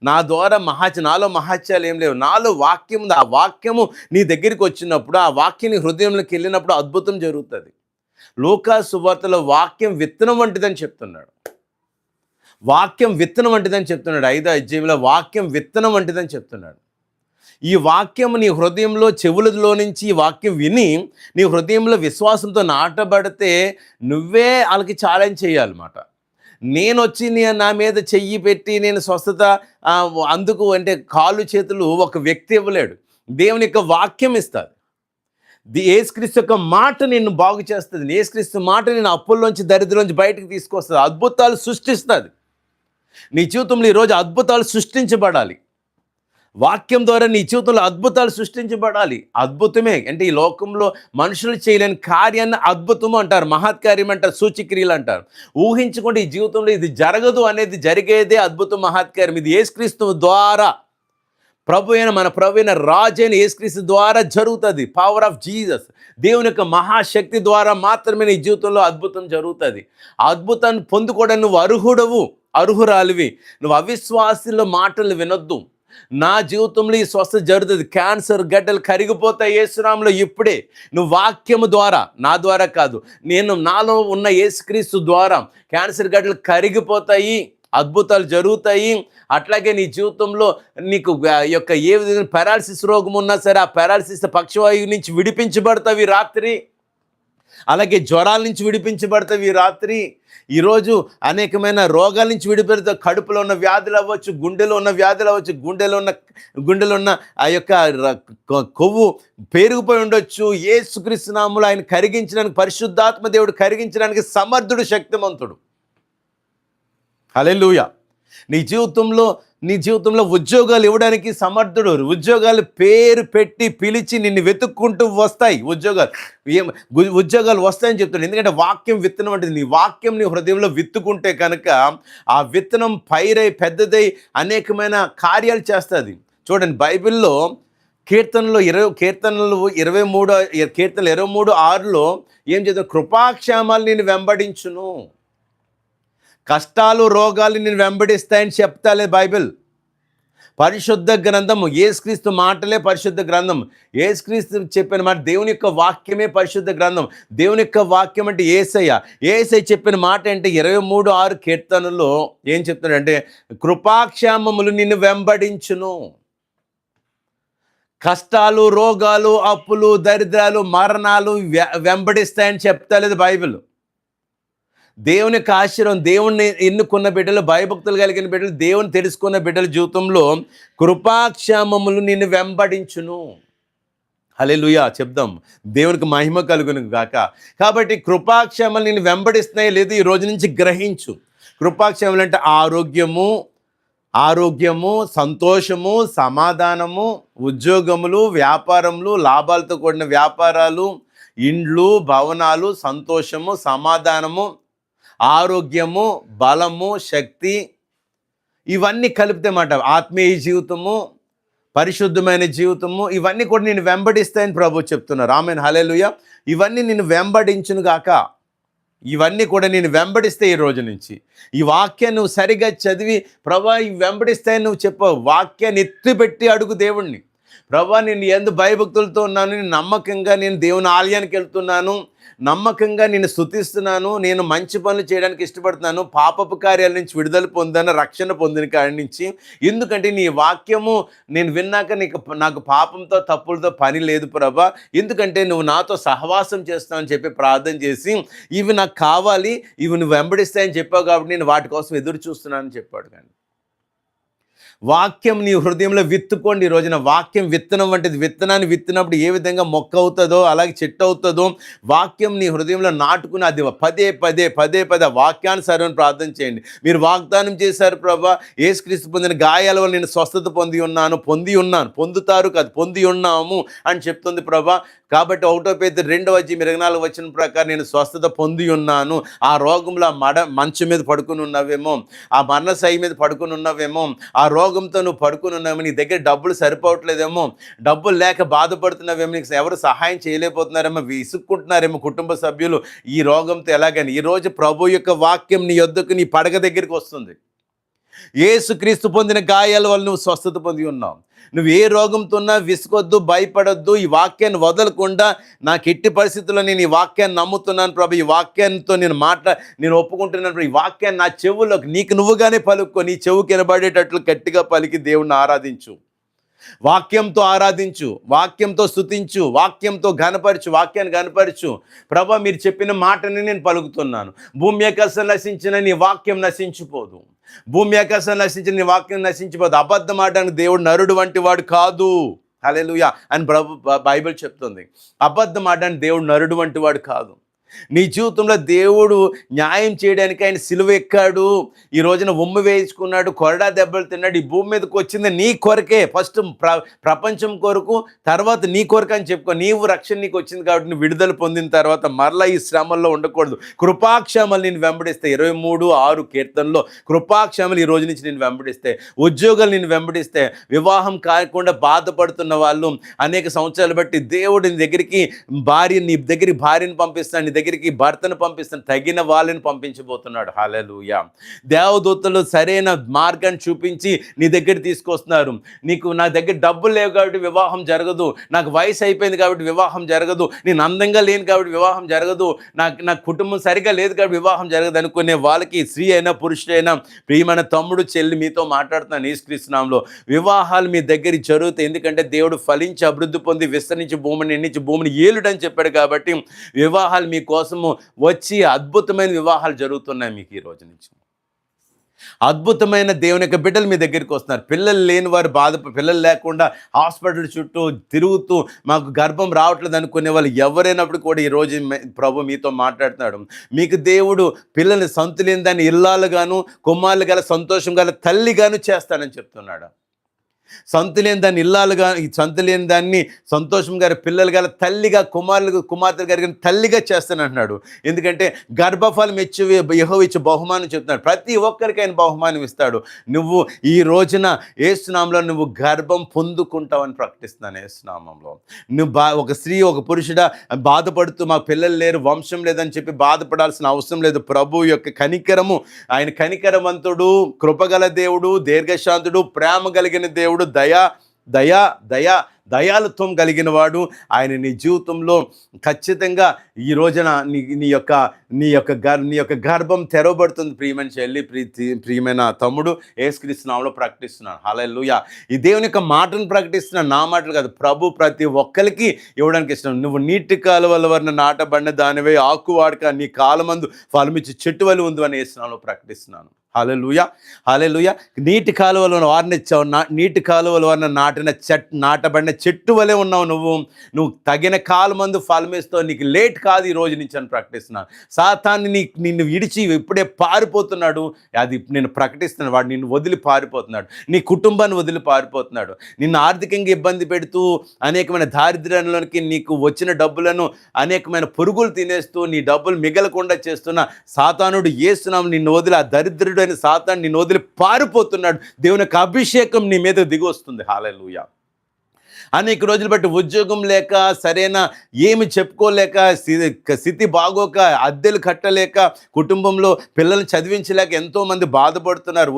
నా ద్వారా నాలో మహాత్యాలు ఏం లేవు, నాలో వాక్యం ఉంది. ఆ వాక్యము నీ దగ్గరికి వచ్చినప్పుడు, ఆ వాక్యం నీ హృదయంలోకి వెళ్ళినప్పుడు అద్భుతం జరుగుతుంది. లూకా సువార్తలో వాక్యం విత్తనం వంటిదని చెప్తున్నాడు. వాక్యం విత్తనం వంటిదని చెప్తున్నాడు. 5వ అధ్యాయంలో వాక్యం విత్తనం వంటిదని చెప్తున్నాడు. ఈ వాక్యం నీ హృదయంలో, చెవులలో నుంచి ఈ వాక్యం విని నీ హృదయంలో విశ్వాసంతో నాటబడితే నువ్వే వాళ్ళకి ఛాలెంజ్ చేయాలన్నమాట. నేను వచ్చి నా మీద చెయ్యి పెట్టి నేను స్వస్థత అందుకు అంటే కాళ్ళు చేతులు ఒక వ్యక్తి ఇవ్వలేడు. దేవుని యొక్క వాక్యం ఇస్తుంది. యేసుక్రీస్తు యొక్క మాట నిన్ను బాగు చేస్తుంది. యేసుక్రీస్తు మాట నేను అప్పుల్లోంచి, దరిద్రంలోంచి బయటకు తీసుకొస్తుంది. అద్భుతాలు సృష్టిస్తుంది. నీ జీవితంలో ఈరోజు అద్భుతాలు సృష్టించబడాలి. వాక్యం ద్వారా నీ జీవితంలో అద్భుతాలు సృష్టించబడాలి. అద్భుతమే అంటే ఈ లోకంలో మనుషులు చేయలేని కార్యాన్ని అద్భుతము అంటారు, మహత్కార్యం అంటారు, సూచక్రియలు అంటారు. ఊహించుకుంటే ఈ జీవితంలో ఇది జరగదు అనేది జరిగేదే అద్భుతం, మహత్కార్యం. ఇది యేసుక్రీస్తు ద్వారా, మన ప్రభు అయిన రాజు అయిన యేసుక్రీస్తు ద్వారా జరుగుతుంది. పవర్ ఆఫ్ జీసస్, దేవుని యొక్క మహాశక్తి ద్వారా మాత్రమే నీ జీవితంలో అద్భుతం జరుగుతుంది. ఆ అద్భుతాన్ని పొందుకోవడానికి నువ్వు అర్హురాలివి. నువ్వు అవిశ్వాసుల మాటలు వినొద్దు. నా జీవితంలో ఈ స్వస్థత జరుగుతుంది, క్యాన్సర్ గడ్డలు కరిగిపోతాయి యేసునామములో ఇప్పుడే. నువ్వు వాక్యము ద్వారా, నా ద్వారా కాదు, నాలో ఉన్న యేసుక్రీస్తు ద్వారా క్యాన్సర్ గడ్డలు కరిగిపోతాయి, అద్భుతాలు జరుగుతాయి. అట్లాగే నీ జీవితంలో నీకు యొక్క ఏ విధంగా పారాలసిస్ రోగం ఉన్నా సరే, ఆ పారాలసిస్ పక్షవాయువు నుంచి విడిపించబడతావు ఈ రాత్రి. అలాగే జ్వరాల నుంచి విడిపించబడతావు ఈ రాత్రి. ఈరోజు అనేకమైన రోగాల నుంచి విడిపెడతావు. కడుపులో ఉన్న వ్యాధులు అవ్వచ్చు, గుండెలో ఉన్న వ్యాధులు అవ్వచ్చు, గుండెలో ఉన్న ఆ యొక్క కొవ్వు పెరిగిపోయి ఉండొచ్చు. యేసుక్రీస్తు నామములో ఆయన కరిగించడానికి, పరిశుద్ధాత్మ దేవుడు కరిగించడానికి సమర్థుడు, శక్తిమంతుడు. హల్లెలూయా. నీ జీవితంలో ఉద్యోగాలు ఇవ్వడానికి సమర్థుడు. ఉద్యోగాలు పేరు పెట్టి పిలిచి నిన్ను వెతుక్కుంటూ వస్తాయి. ఉద్యోగాలు వస్తాయని చెప్తాడు. ఎందుకంటే వాక్యం విత్తనం అంటే నీ వాక్యం నీ హృదయంలో విత్తుకుంటే కనుక ఆ విత్తనం పైరై పెద్దదై అనేకమైన కార్యాలు చేస్తుంది. చూడండి, బైబిల్లో కీర్తనలు 23:6లో ఏం చేద్దాం? కృపాక్షేమాలు నేను వెంబడించును, కష్టాలు రోగాలు నేను వెంబడిస్తాయని చెప్తాలే బైబిల్. పరిశుద్ధ గ్రంథము, యేసుక్రీస్తు మాటలే పరిశుద్ధ గ్రంథం. యేసుక్రీస్తు చెప్పిన మాట, దేవుని యొక్క వాక్యమే పరిశుద్ధ గ్రంథం. దేవుని యొక్క వాక్యం అంటే యేసయ్య చెప్పిన మాట అంటే 23:6 కీర్తనలో ఏం చెప్తున్నాడంటే, కృపాక్షేమములు నిన్ను వెంబడించును, కష్టాలు రోగాలు అప్పులు దరిద్రాలు మరణాలు వెంబడిస్తాయని చెప్తలేదు బైబిల్. దేవుని యొక్క ఆశీర్వాదం, దేవుణ్ణి ఎన్నుకున్న బిడ్డలు, భయభక్తులు కలిగిన బిడ్డలు, దేవుని తెలుసుకున్న బిడ్డల జీవితంలో కృపాక్షేమములు నిన్ను వెంబడించును. హల్లెలూయా చెప్దాం, దేవునికి మహిమ కలుగును గాక. కాబట్టి కృపాక్షేమాలు నిన్ను వెంబడిస్తున్నాయి లేదు, ఈ రోజు నుంచి గ్రహించు. కృపాక్షేమాలు అంటే ఆరోగ్యము, సంతోషము, సమాధానము, ఉద్యోగములు, వ్యాపారములు, లాభాలతో కూడిన వ్యాపారాలు, ఇండ్లు, భవనాలు, సంతోషము, సమాధానము, ఆరోగ్యము, బలము, శక్తి, ఇవన్నీ కలిపితే మాట ఆత్మీయ జీవితము, పరిశుద్ధమైన జీవితము, ఇవన్నీ కూడా నేను వెంబడిస్తాయని ప్రభు చెప్తున్నారు. ఆమేన్, హల్లెలూయా. ఇవన్నీ నేను వెంబడించును గాక. ఇవన్నీ కూడా నేను వెంబడిస్తే ఈ రోజు నుంచి ఈ వాక్యాన్ని నువ్వు సరిగా చదివి, ప్రభా ఇవి వెంబడిస్తాయని నువ్వు చెప్పావు. వాక్యాన్ని ఎత్తిపెట్టి అడుగు దేవుణ్ణి, ప్రభా నేను ఎందు భయభక్తులతో ఉన్నాను, నేను నమ్మకంగా నేను దేవుని ఆలయానికి వెళ్తున్నాను, నమ్మకంగా నేను స్తుతిస్తున్నాను, నేను మంచి పనులు చేయడానికి ఇష్టపడుతున్నాను, పాపపు కార్యాల నుంచి విడుదల పొందాను, రక్షణ పొందిన కాడి నుంచి. ఎందుకంటే నీ వాక్యము నేను విన్నాక నాకు పాపంతో తప్పులతో పని లేదు ప్రభా, ఎందుకంటే నువ్వు నాతో సహవాసం చేస్తావు అని చెప్పి ప్రార్థన చేసి, ఇవి నాకు కావాలి, ఇవి నువ్వు వెంబడిస్తాయని చెప్పావు కాబట్టి నేను వాటి కోసం ఎదురు చూస్తున్నానని చెప్పాడు. కానీ వాక్యం నీ హృదయంలో విత్తుకోండి. ఈ రోజున వాక్యం విత్తనం వంటిది. విత్తనాన్ని విత్తినప్పుడు ఏ విధంగా మొక్క అవుతుందో అలాగే చెట్టు అవుతుందో, వాక్యం నీ హృదయంలో నాటుకుని అది పదే వాక్యానుసారం ప్రార్థన చేయండి. మీరు వాగ్దానం చేశారు ప్రభా, యేసుక్రీస్తు పొందిన గాయాల వల్ల నేను స్వస్థత పొంది ఉన్నాను, పొందుతారు కాదు పొంది ఉన్నాము అని చెప్తుంది ప్రభా. కాబట్టి 1 పేతురు 2:24 ప్రకారం నేను స్వస్థత పొంది ఉన్నాను. ఆ రోగంలో మంచం మీద పడుకుని ఉన్నావేమో, ఆ మరణశయ్య మీద పడుకుని ఉన్నావేమో, ఆ రోగంతో నువ్వు పడుకుని ఉన్నావేమో, నీ దగ్గర డబ్బులు సరిపోవట్లేదేమో, డబ్బులు లేక బాధపడుతున్నావేమో, నీకు ఎవరు సహాయం చేయలేకపోతున్నారేమో, విసుక్కుంటున్నారేమో కుటుంబ సభ్యులు ఈ రోగంతో. ఎలాగని ఈరోజు ప్రభు యొక్క వాక్యం నీ యొద్దకు నీ పడగ దగ్గరికి వస్తుంది. యేసుక్రీస్తు పొందిన గాయాల వల్ల నువ్వు స్వస్థత పొంది ఉన్నావు. నువ్వు ఏ రోగంతో ఉన్నా విసుకొద్దు, భయపడొద్దు. ఈ వాక్యాన్ని వదలకుండా, నాకు ఎట్టి పరిస్థితుల్లో నేను ఈ వాక్యాన్ని నమ్ముతున్నాను ప్రభు, ఈ వాక్యాన్ని నేను ఒప్పుకుంటున్నాను, ఈ వాక్యాన్ని నా చెవులోకి నీకు నువ్వుగానే పలుక్కో, నీ చెవుకి వినబడేటట్లు గట్టిగా పలికి దేవుణ్ణి ఆరాధించు. వాక్యంతో ఆరాధించు, వాక్యంతో స్తుతించు, వాక్యంతో వాక్యాన్ని ఘనపరచు. ప్రభా మీరు చెప్పిన మాటని నేను పలుకుతున్నాను. భూమి ఆకాశం నశించిన నీ వాక్యం నశించిపోదు. భూమి ఆకాశం నశించిన నీ వాక్యం నశించిపోదు. అబద్ధం ఆడడానికి దేవుడు నరుడు వంటి వాడు కాదు. హల్లెలూయా అని బైబిల్ చెప్తుంది. అబద్ధం ఆడడానికి దేవుడు నరుడు వంటి వాడు కాదు. నీ జీవితంలో దేవుడు న్యాయం చేయడానికి ఆయన సిలువ ఎక్కాడు, ఈ రోజున ఉమ్ము వేయించుకున్నాడు, కొరడా దెబ్బలు తిన్నాడు. ఈ భూమి మీదకి వచ్చింది నీ కొరకే, ఫస్ట్ ప్రపంచం కొరకు, తర్వాత నీ కొరకు అని చెప్పుకో. నీవు రక్షణ నీకు వచ్చింది కాబట్టి నువ్వు విడుదల పొందిన తర్వాత మరలా ఈ శ్రమల్లో ఉండకూడదు. కృపాక్షేమాలు నేను వెంబడిస్తే 23:6 కీర్తనలో కృపాక్షేమాలు ఈ రోజు నుంచి నేను వెంబడిస్తే, ఉద్యోగాలు నేను వెంబడిస్తే, వివాహం కాకుండా బాధపడుతున్న వాళ్ళు అనేక సంవత్సరాలు బట్టి దేవుడు నీ దగ్గరికి భార్యని పంపిస్తాను, నీ దగ్గరికి భర్తను పంపిస్తాను, తగిన వాళ్ళని పంపించబోతున్నాడు. హల్లెలూయా. దేవదూతలు సరైన మార్గాన్ని చూపించి నీ దగ్గర తీసుకొస్తున్నారు. నా దగ్గర డబ్బులు లేవు కాబట్టి వివాహం జరగదు, నాకు వయసు అయిపోయింది కాబట్టి వివాహం జరగదు, నేను అందంగా లేను కాబట్టి వివాహం జరగదు, నా కుటుంబం సరిగా లేదు కాబట్టి వివాహం జరగదు అనుకునే వాళ్ళకి, స్త్రీ అయినా పురుషుడైనా, ప్రియమైన తమ్ముడు చెల్లి మీతో మాట్లాడుతున్నాను యేసుక్రీస్తు నామములో. వివాహాలు మీ దగ్గర జరుగుతాయి. ఎందుకంటే దేవుడు ఫలించి అభివృద్ధి పొంది విస్తరించి భూమిని ఏలుడని చెప్పాడు. కాబట్టి వివాహాలు మీ కోసము వచ్చి అద్భుతమైన వివాహాలు జరుగుతున్నాయి మీకు ఈ రోజు నుంచి. అద్భుతమైన దేవుని యొక్క బిడ్డలు మీ దగ్గరికి వస్తున్నారు. పిల్లలు లేని వారు పిల్లలు లేకుండా హాస్పిటల్ చుట్టూ తిరుగుతూ మాకు గర్భం రావట్లేదు అనుకునే వాళ్ళు ఎవరైనప్పుడు కూడా ఈరోజు ప్రభు మీతో మాట్లాడుతున్నాడు. మీకు దేవుడు పిల్లల్ని సంతులేని దాన్ని ఇల్లాలుగాను, కుమారులు గల సంతోషం గల తల్లిగాను చేస్తానని చెప్తున్నాడు. సంతులేని దాన్ని ఇల్లాలుగా, సంతులేని దాన్ని సంతోషం గారి పిల్లలు గల తల్లిగా, కుమార్తెలు గారి తల్లిగా చేస్తానంటున్నాడు. ఎందుకంటే గర్భఫలం ఇచ్చి యెహోవా ఇచ్చే బహుమానం చెప్తున్నాడు. ప్రతి ఒక్కరికి ఆయన బహుమానం ఇస్తాడు. నువ్వు ఈ రోజున యేసు నామములో నువ్వు గర్భం పొందుకుంటావని ప్రకటిస్తున్నాను. యేసు నామములో నువ్వు ఒక స్త్రీ, ఒక పురుషుడా బాధపడుతూ మాకు పిల్లలు లేరు, వంశం లేదని చెప్పి బాధపడాల్సిన అవసరం లేదు. ప్రభు యొక్క కనికరము, ఆయన కనికరవంతుడు, కృపగల దేవుడు, దీర్ఘశాంతుడు, ప్రేమ కలిగిన దేవుడు, దయాలుత్వం కలిగిన వాడు. ఆయన నీ జీవితంలో ఖచ్చితంగా ఈ రోజున నీ యొక్క గర్భం తెరవబడుతుంది. ప్రియమైన చెల్లి, ప్రియమైన తమ్ముడు, యేసుక్రీస్తు నామములో ప్రకటిస్తున్నాను. హల్లెలూయా. ఈ దేవుని యొక్క మాటను ప్రకటిస్తున్నాను, నా మాటలు కాదు. ప్రభు ప్రతి ఒక్కరికి ఇవ్వడానికి ఇష్టం. నువ్వు నీటి కాలువల వలన నాటబడిన దానివే, ఆకువాడక నీ కాలమందు ఫలమిచ్చి చెట్టు వలె ఉంది అని యేసు నామములో ప్రకటిస్తున్నాను. హల్లెలూయా, హల్లెలూయా. నీటి కాలువలను వారినిచ్చావు, నీటి కాలువల వలన నాటబడిన చెట్టు వలె ఉన్నావు. నువ్వు తగిన కాలమందు ఫలమిస్తావు. నీకు లేట్ కాదు ఈ రోజు నుంచి అని ప్రకటిస్తున్నాను. సాతాన్ని నిన్ను విడిచి ఇప్పుడే పారిపోతున్నాడు. అది నేను ప్రకటిస్తున్నాను. వాడు నిన్ను వదిలి పారిపోతున్నాడు, నీ కుటుంబాన్ని వదిలి పారిపోతున్నాడు. నిన్ను ఆర్థికంగా ఇబ్బంది పెడుతూ, అనేకమైన దారిద్ర్యంలోనికి నీకు వచ్చిన డబ్బులను అనేకమైన పురుగులు తినేస్తూ, నీ డబ్బులు మిగలకుండా చేస్తున్న సాతానుడు యేసు నామములో నిన్ను వదిలి, ఆ దరిద్రుడు అయిన సాతాను నిన్ను వదిలి పారిపోతున్నాడు. దేవుని యొక్క అభిషేకం నీ మీద దిగి వస్తుంది. హల్లెలూయా. అనేక రోజులు బట్టి ఉద్యోగం లేక, సరైన ఏమి చెప్పుకోలేక, స్థితి బాగోక, అద్దెలు కట్టలేక, కుటుంబంలో పిల్లల్ని చదివించలేక ఎంతోమంది బాధపడుతున్నారు.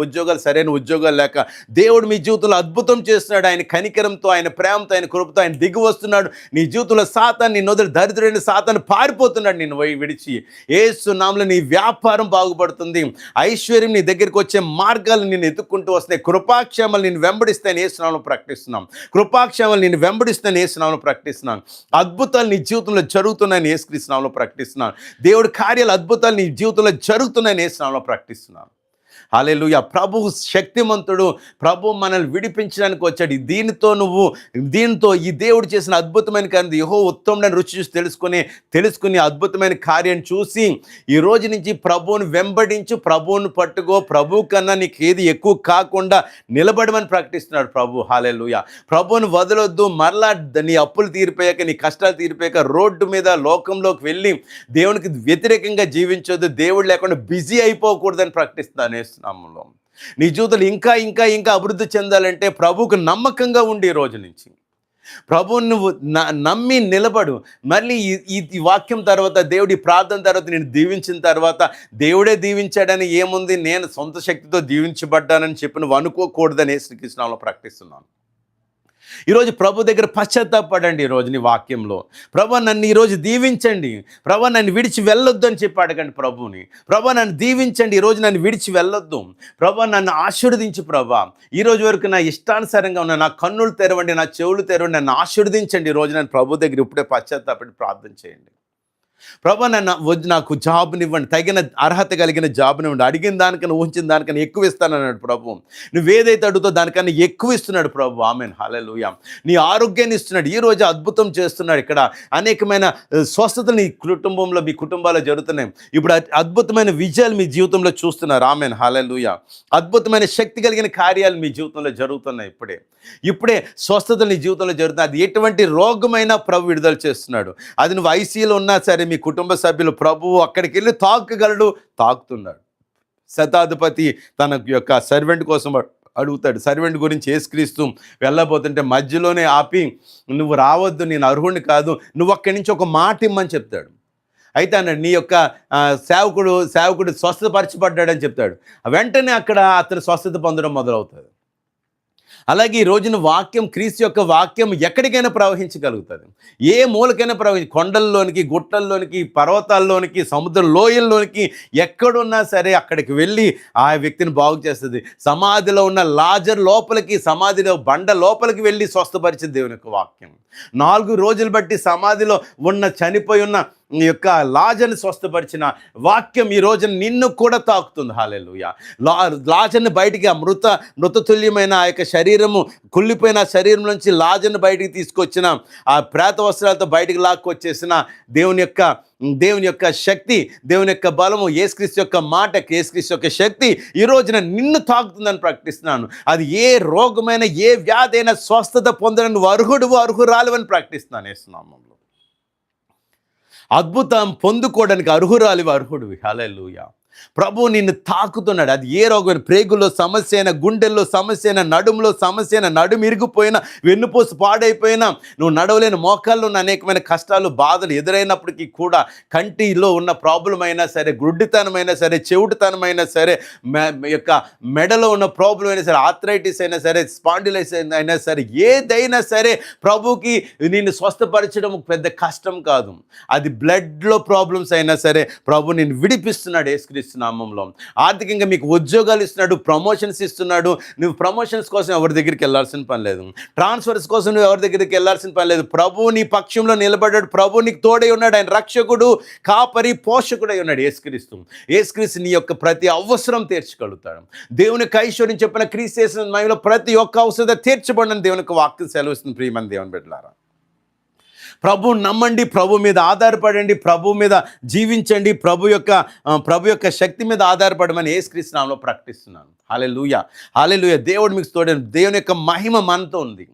సరైన ఉద్యోగాలు లేక. దేవుడు మీ జీవితంలో అద్భుతం చేస్తున్నాడు. ఆయన కనికరంతో, ఆయన ప్రేమతో, ఆయన కృపతో ఆయన దిగి వస్తున్నాడు. నీ జీవితంలో సాతాను నిన్ను వదిలి, దరిద్రుడైన సాతాను పారిపోతున్నాడు నిన్ను విడిచి. యేసు నామములో నీ వ్యాపారం బాగుపడుతుంది. ఐశ్వర్యం నీ దగ్గరికి వచ్చే మార్గాలు నిన్ను ఎత్తుక్కుంటూ వస్తాయి. కృపాక్షేమాలు నిన్ను వెంబడిస్తాయని యేసు నామములో ప్రకటిస్తున్నాం. కృపాక్షేమాలు నేను వెంబడిస్తాను యేసు నామములో ప్రకటిస్తున్నాను. అద్భుతాలు నీ జీవితంలో జరుగుతున్నాయని యేసుక్రీస్తు నామములో ప్రకటిస్తున్నాను. దేవుడి కార్యాలు, అద్భుతాలు నీ జీవితంలో జరుగుతున్నాయని యేసు నామములో ప్రకటిస్తున్నాను. హల్లెలూయా. ప్రభు శక్తిమంతుడు. ప్రభు మనల్ని విడిపించడానికి వచ్చాడు. దీనితో ఈ దేవుడు చేసిన అద్భుతమైన కార్యం, యెహోవా ఉత్తముడని రుచి చూసి తెలుసుకుని అద్భుతమైన కార్యం చూసి ఈ రోజు నుంచి ప్రభువుని వెంబడించు, ప్రభువుని పట్టుకో. ప్రభు కన్నా నీకు ఏది ఎక్కువ కాకుండా నిలబడమని ప్రకటిస్తున్నాడు ప్రభు. హల్లెలూయా. ప్రభువుని వదలొద్దు. మరలా నీ అప్పులు తీరిపోయాక, నీ కష్టాలు తీరిపోయాక రోడ్డు మీద లోకంలోకి వెళ్ళి దేవునికి వ్యతిరేకంగా జీవించొద్దు. దేవుడు లేకుండా బిజీ అయిపోకూడదని ప్రకటిస్తున్నాను నామములో. నీ జీవితంలో ఇంకా ఇంకా ఇంకా అభివృద్ధి చెందాలంటే ప్రభువుకు నమ్మకంగా ఉండి ఈ రోజు నుంచి ప్రభువుని నువ్వు నమ్మి నిలబడు. మళ్ళీ ఈ వాక్యం తర్వాత, దేవుడి ప్రార్థన తర్వాత, నేను దీవించిన తర్వాత దేవుడే దీవించాడని ఏముంది, నేను సొంత శక్తితో దీవించబడ్డానని చెప్పి నువ్వు అనుకోకూడదని యేసుక్రీస్తు నామములో ప్రకటిస్తున్నాను. ఈరోజు ప్రభు దగ్గర పశ్చాత్తాపడండి. ఈరోజు నీ వాక్యంలో, ప్రభు నన్ను ఈరోజు దీవించండి, ప్రభు నన్ను విడిచి వెళ్ళొద్దు అని చెప్పి అడగండి ప్రభుని. ప్రభు నన్ను దీవించండి, ఈరోజు నన్ను విడిచి వెళ్ళొద్దు. ప్రభు నన్ను ఆశీర్వదించు. ప్రభు ఈరోజు వరకు నా ఇష్టానుసారంగా ఉన్న, నా కన్నులు తెరవండి, నా చెవులు తెరవండి, నన్ను ఆశీర్వదించండి. ఈరోజు నన్ను ప్రభు దగ్గర ఇప్పుడే పశ్చాత్తాపడి ప్రార్థన చేయండి. ప్రభు నాకు జాబ్నివ్వండి, తగిన అర్హత కలిగిన జాబ్నివ్వండి. అడిగిన దానికన్నా, ఊహించిన దానికన్నా ఎక్కువ ఇస్తానన్నాడు ప్రభు. నువ్వేదైతే అడుగుతావు దానికన్నా ఎక్కువ ఇస్తున్నాడు ప్రభు. ఆమేన్, హల్లెలూయా. నీ ఆరోగ్యాన్ని ఇస్తున్నాడు. ఈరోజు అద్భుతం చేస్తున్నాడు. ఇక్కడ అనేకమైన స్వస్థతలు నీ కుటుంబంలో, మీ కుటుంబాల్లో జరుగుతున్నాయి. ఇప్పుడు అద్భుతమైన విజయాలు మీ జీవితంలో చూస్తున్నారు. ఆమేన్, హల్లెలూయా. అద్భుతమైన శక్తి కలిగిన కార్యాలు మీ జీవితంలో జరుగుతున్నాయి. ఇప్పుడే స్వస్థతలు నీ జీవితంలో జరుగుతున్నాయి. అది ఎటువంటి రోగమైనా ప్రభు విడుదల చేస్తున్నాడు. అది నువ్వు ఐసీయూలో ఉన్నా సరే, మీ కుటుంబ సభ్యులు, ప్రభువు అక్కడికి వెళ్ళి తాకగలడు, తాకుతున్నాడు. శతాధిపతి తన యొక్క సర్వెంట్ కోసం అడుగుతాడు. సర్వెంట్ గురించి యేసుక్రీస్తు వెళ్ళబోతుంటే మధ్యలోనే ఆపి, నువ్వు రావద్దు, నేను అర్హుడిని కాదు, నువ్వు అక్కడి నుంచి ఒక మాట ఇమ్మని చెప్తాడు. అయితే అన్నాడు, నీ యొక్క సేవకుడు స్వస్థపరచబడ్డాడని చెప్తాడు. వెంటనే అక్కడ అతను స్వస్థత పొందడం మొదలవుతుంది. అలాగే ఈ రోజున వాక్యం, క్రీస్తు యొక్క వాక్యం ఎక్కడికైనా ప్రవహించగలుగుతుంది. ఏ మూలకైనా కొండల్లోనికి, గుట్టల్లోనికి, పర్వతాల్లోనికి, సముద్ర లోయల్లోనికి, ఎక్కడున్నా సరే అక్కడికి వెళ్ళి ఆ వ్యక్తిని బాగు చేస్తుంది. సమాధిలో ఉన్న లాజర్ లోపలికి, సమాధిలో బండ లోపలికి వెళ్ళి స్వస్థపరిచింది దేవుని యొక్క వాక్యం. 4 రోజులు బట్టి సమాధిలో ఉన్న, చనిపోయి ఉన్న ఈ యొక్క లాజర్ని స్వస్థపరిచిన వాక్యం ఈ రోజున నిన్ను కూడా తాకుతుంది. హల్లెలూయా. లాజర్ని బయటికి, ఆ మృతతుల్యమైన ఆ యొక్క శరీరము, కుళ్ళిపోయిన శరీరం నుంచి లాజర్ని బయటికి తీసుకొచ్చిన, ఆ ప్రేత వస్త్రాలతో బయటికి లాక్కొచ్చేసిన దేవుని యొక్క శక్తి, దేవుని యొక్క బలము, యేసుక్రీస్తు యొక్క మాట, యేసుక్రీస్తు యొక్క శక్తి ఈ రోజున నిన్ను తాకుతుందని ప్రకటిస్తున్నాను. అది ఏ రోగమైన, ఏ వ్యాధి అయినా స్వస్థత పొందడానికి అర్హురాలు అని ప్రకటిస్తున్నాను యేసునామములో. అద్భుతం పొందుకోవడానికి అర్హుడివి. హల్లెలూయా. ప్రభు నిన్ను తాకుతున్నాడు. అది ఏ రోగం, ప్రేగుల్లో సమస్య అయినా, గుండెల్లో సమస్య అయినా, నడుములో సమస్య అయినా, నడుము ఇరిగిపోయినా, వెన్నుపూస పాడైపోయినా, నువ్వు నడవలేని, మోకాల్లో ఉన్న అనేకమైన కష్టాలు, బాధలు ఎదురైనప్పటికీ కూడా, కంటిలో ఉన్న ప్రాబ్లం అయినా సరే, గుడ్డితనమైనా సరే, చెవిటితనమైనా సరే, యొక్క మెడలో ఉన్న ప్రాబ్లం అయినా సరే, ఆర్థరైటిస్ అయినా సరే, స్పాండిలైటిస్ అయినా సరే, ఏదైనా సరే ప్రభుకి నిన్ను స్వస్థపరచడం పెద్ద కష్టం కాదు. అది బ్లడ్లో ప్రాబ్లమ్స్ అయినా సరే ప్రభు నిన్ను విడిపిస్తున్నాడు యేసుక్రీస్తు నామములో. ఆర్థికంగా మీకు ఉద్యోగాలు ఇస్తున్నాడు, ప్రమోషన్స్ ఇస్తున్నాడు. నువ్వు ప్రమోషన్స్ కోసం ఎవరి దగ్గరికి వెళ్ళాల్సిన పని లేదు, ట్రాన్స్ఫర్స్ కోసం నువ్వు ఎవరి దగ్గరికి వెళ్ళాల్సిన పని లేదు. ప్రభు నీ పక్షంలో నిలబడ్డాడు. ప్రభు నీకు తోడై ఉన్నాడు. ఆయన రక్షకుడు, కాపరి, పోషకుడై ఉన్నాడు యేసుక్రీస్తు నీ యొక్క ప్రతి అవసరం తీర్చగలుగుతాడు. దేవునికి ఐశ్వర్యం చెప్పిన క్రీస్తు చేసిన మహిమలో ప్రతి ఒక్క అవసరం తీర్చబడిన దేవునికి వాక్యం సెలవిస్తుంది. ప్రియమైన దేవుని బిడ్డలారా, ప్రభు నమ్మండి, ప్రభు మీద ఆధారపడండి, ప్రభు మీద జీవించండి, ప్రభు యొక్క శక్తి మీద ఆధారపడమని యేసుక్రీస్తు నామములో ప్రకటిస్తున్నాను. హల్లెలూయా. దేవుడు మీకు తోడని, దేవుని యొక్క మహిమ మనతో ఉంది.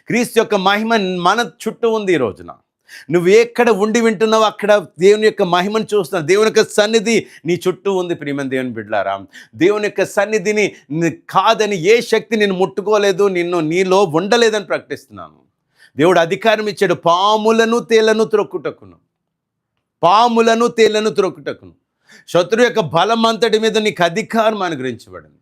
క్రీస్తు యొక్క మహిమ మన చుట్టూ ఉంది. ఈ రోజున నువ్వు ఎక్కడ ఉండి వింటున్నావు అక్కడ దేవుని యొక్క మహిమను చూస్తున్నావు. దేవుని యొక్క సన్నిధి నీ చుట్టూ ఉంది. ప్రియమైన దేవుని బిడ్డలారా, దేవుని యొక్క సన్నిధిని కాదని ఏ శక్తి నిన్ను ముట్టుకోలేదు, నీలో ఉండలేదని ప్రకటిస్తున్నాను. దేవుడు అధికారం ఇచ్చాడు పాములను తేళ్లను త్రొక్కుటకును. శత్రువు యొక్క బలం అంతటి మీద నీకు అధికారం అనుగ్రహించబడింది.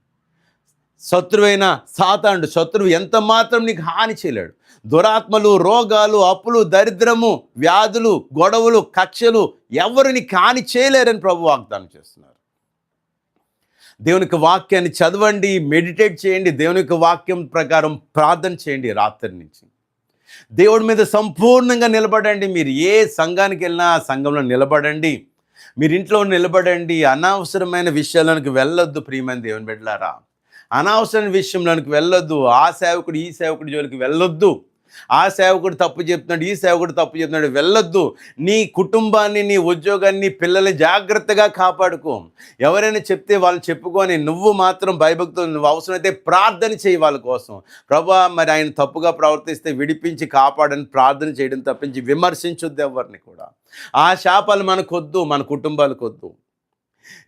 శత్రువైన సాతానుడు, శత్రువు ఎంత మాత్రం నీకు హాని చేయలేడు. దురాత్మలు, రోగాలు, అప్పులు, దరిద్రము, వ్యాధులు, గొడవలు, కక్షలు ఎవరు నీకు హాని చేయలేరని ప్రభు వాగ్దానం చేస్తున్నారు. దేవునికి వాక్యాన్ని చదవండి, మెడిటేట్ చేయండి, దేవునికి వాక్యం ప్రకారం ప్రార్థన చేయండి. రాత్రి నుంచి దేవుడి మీద సంపూర్ణంగా నిలబడండి. మీరు ఏ సంఘానికి వెళ్ళినా ఆ సంఘంలో నిలబడండి. మీరు ఇంట్లో నిలబడండి. అనవసరమైన విషయాలకు వెళ్ళొద్దు. ప్రియమైన దేవుని బిడ్డలారా, అనవసరమైన విషయంలోనికి వెళ్ళొద్దు. ఆ సేవకుడు ఈ సేవకుడి జోలికి వెళ్ళొద్దు. ఆ సేవకుడు తప్పు చెప్తున్నాడు, ఈ సేవకుడు తప్పు చెప్తున్నాడు, వెళ్ళొద్దు. నీ కుటుంబాన్ని, నీ ఉద్యోగాన్ని, నీ పిల్లల్ని జాగ్రత్తగా కాపాడుకో. ఎవరైనా చెప్తే వాళ్ళు చెప్పుకొని నువ్వు మాత్రం భయభక్తులు, నువ్వు అవసరమైతే ప్రార్థన చేయి వాళ్ళ కోసం. ప్రభువా, మరి ఆయన తప్పుగా ప్రవర్తిస్తే విడిపించి కాపాడని ప్రార్థన చేయడం తప్పించి విమర్శించొద్దు ఎవరిని కూడా. ఆ శాపాలు మనకొద్దు, మన కుటుంబాలకు వద్దు.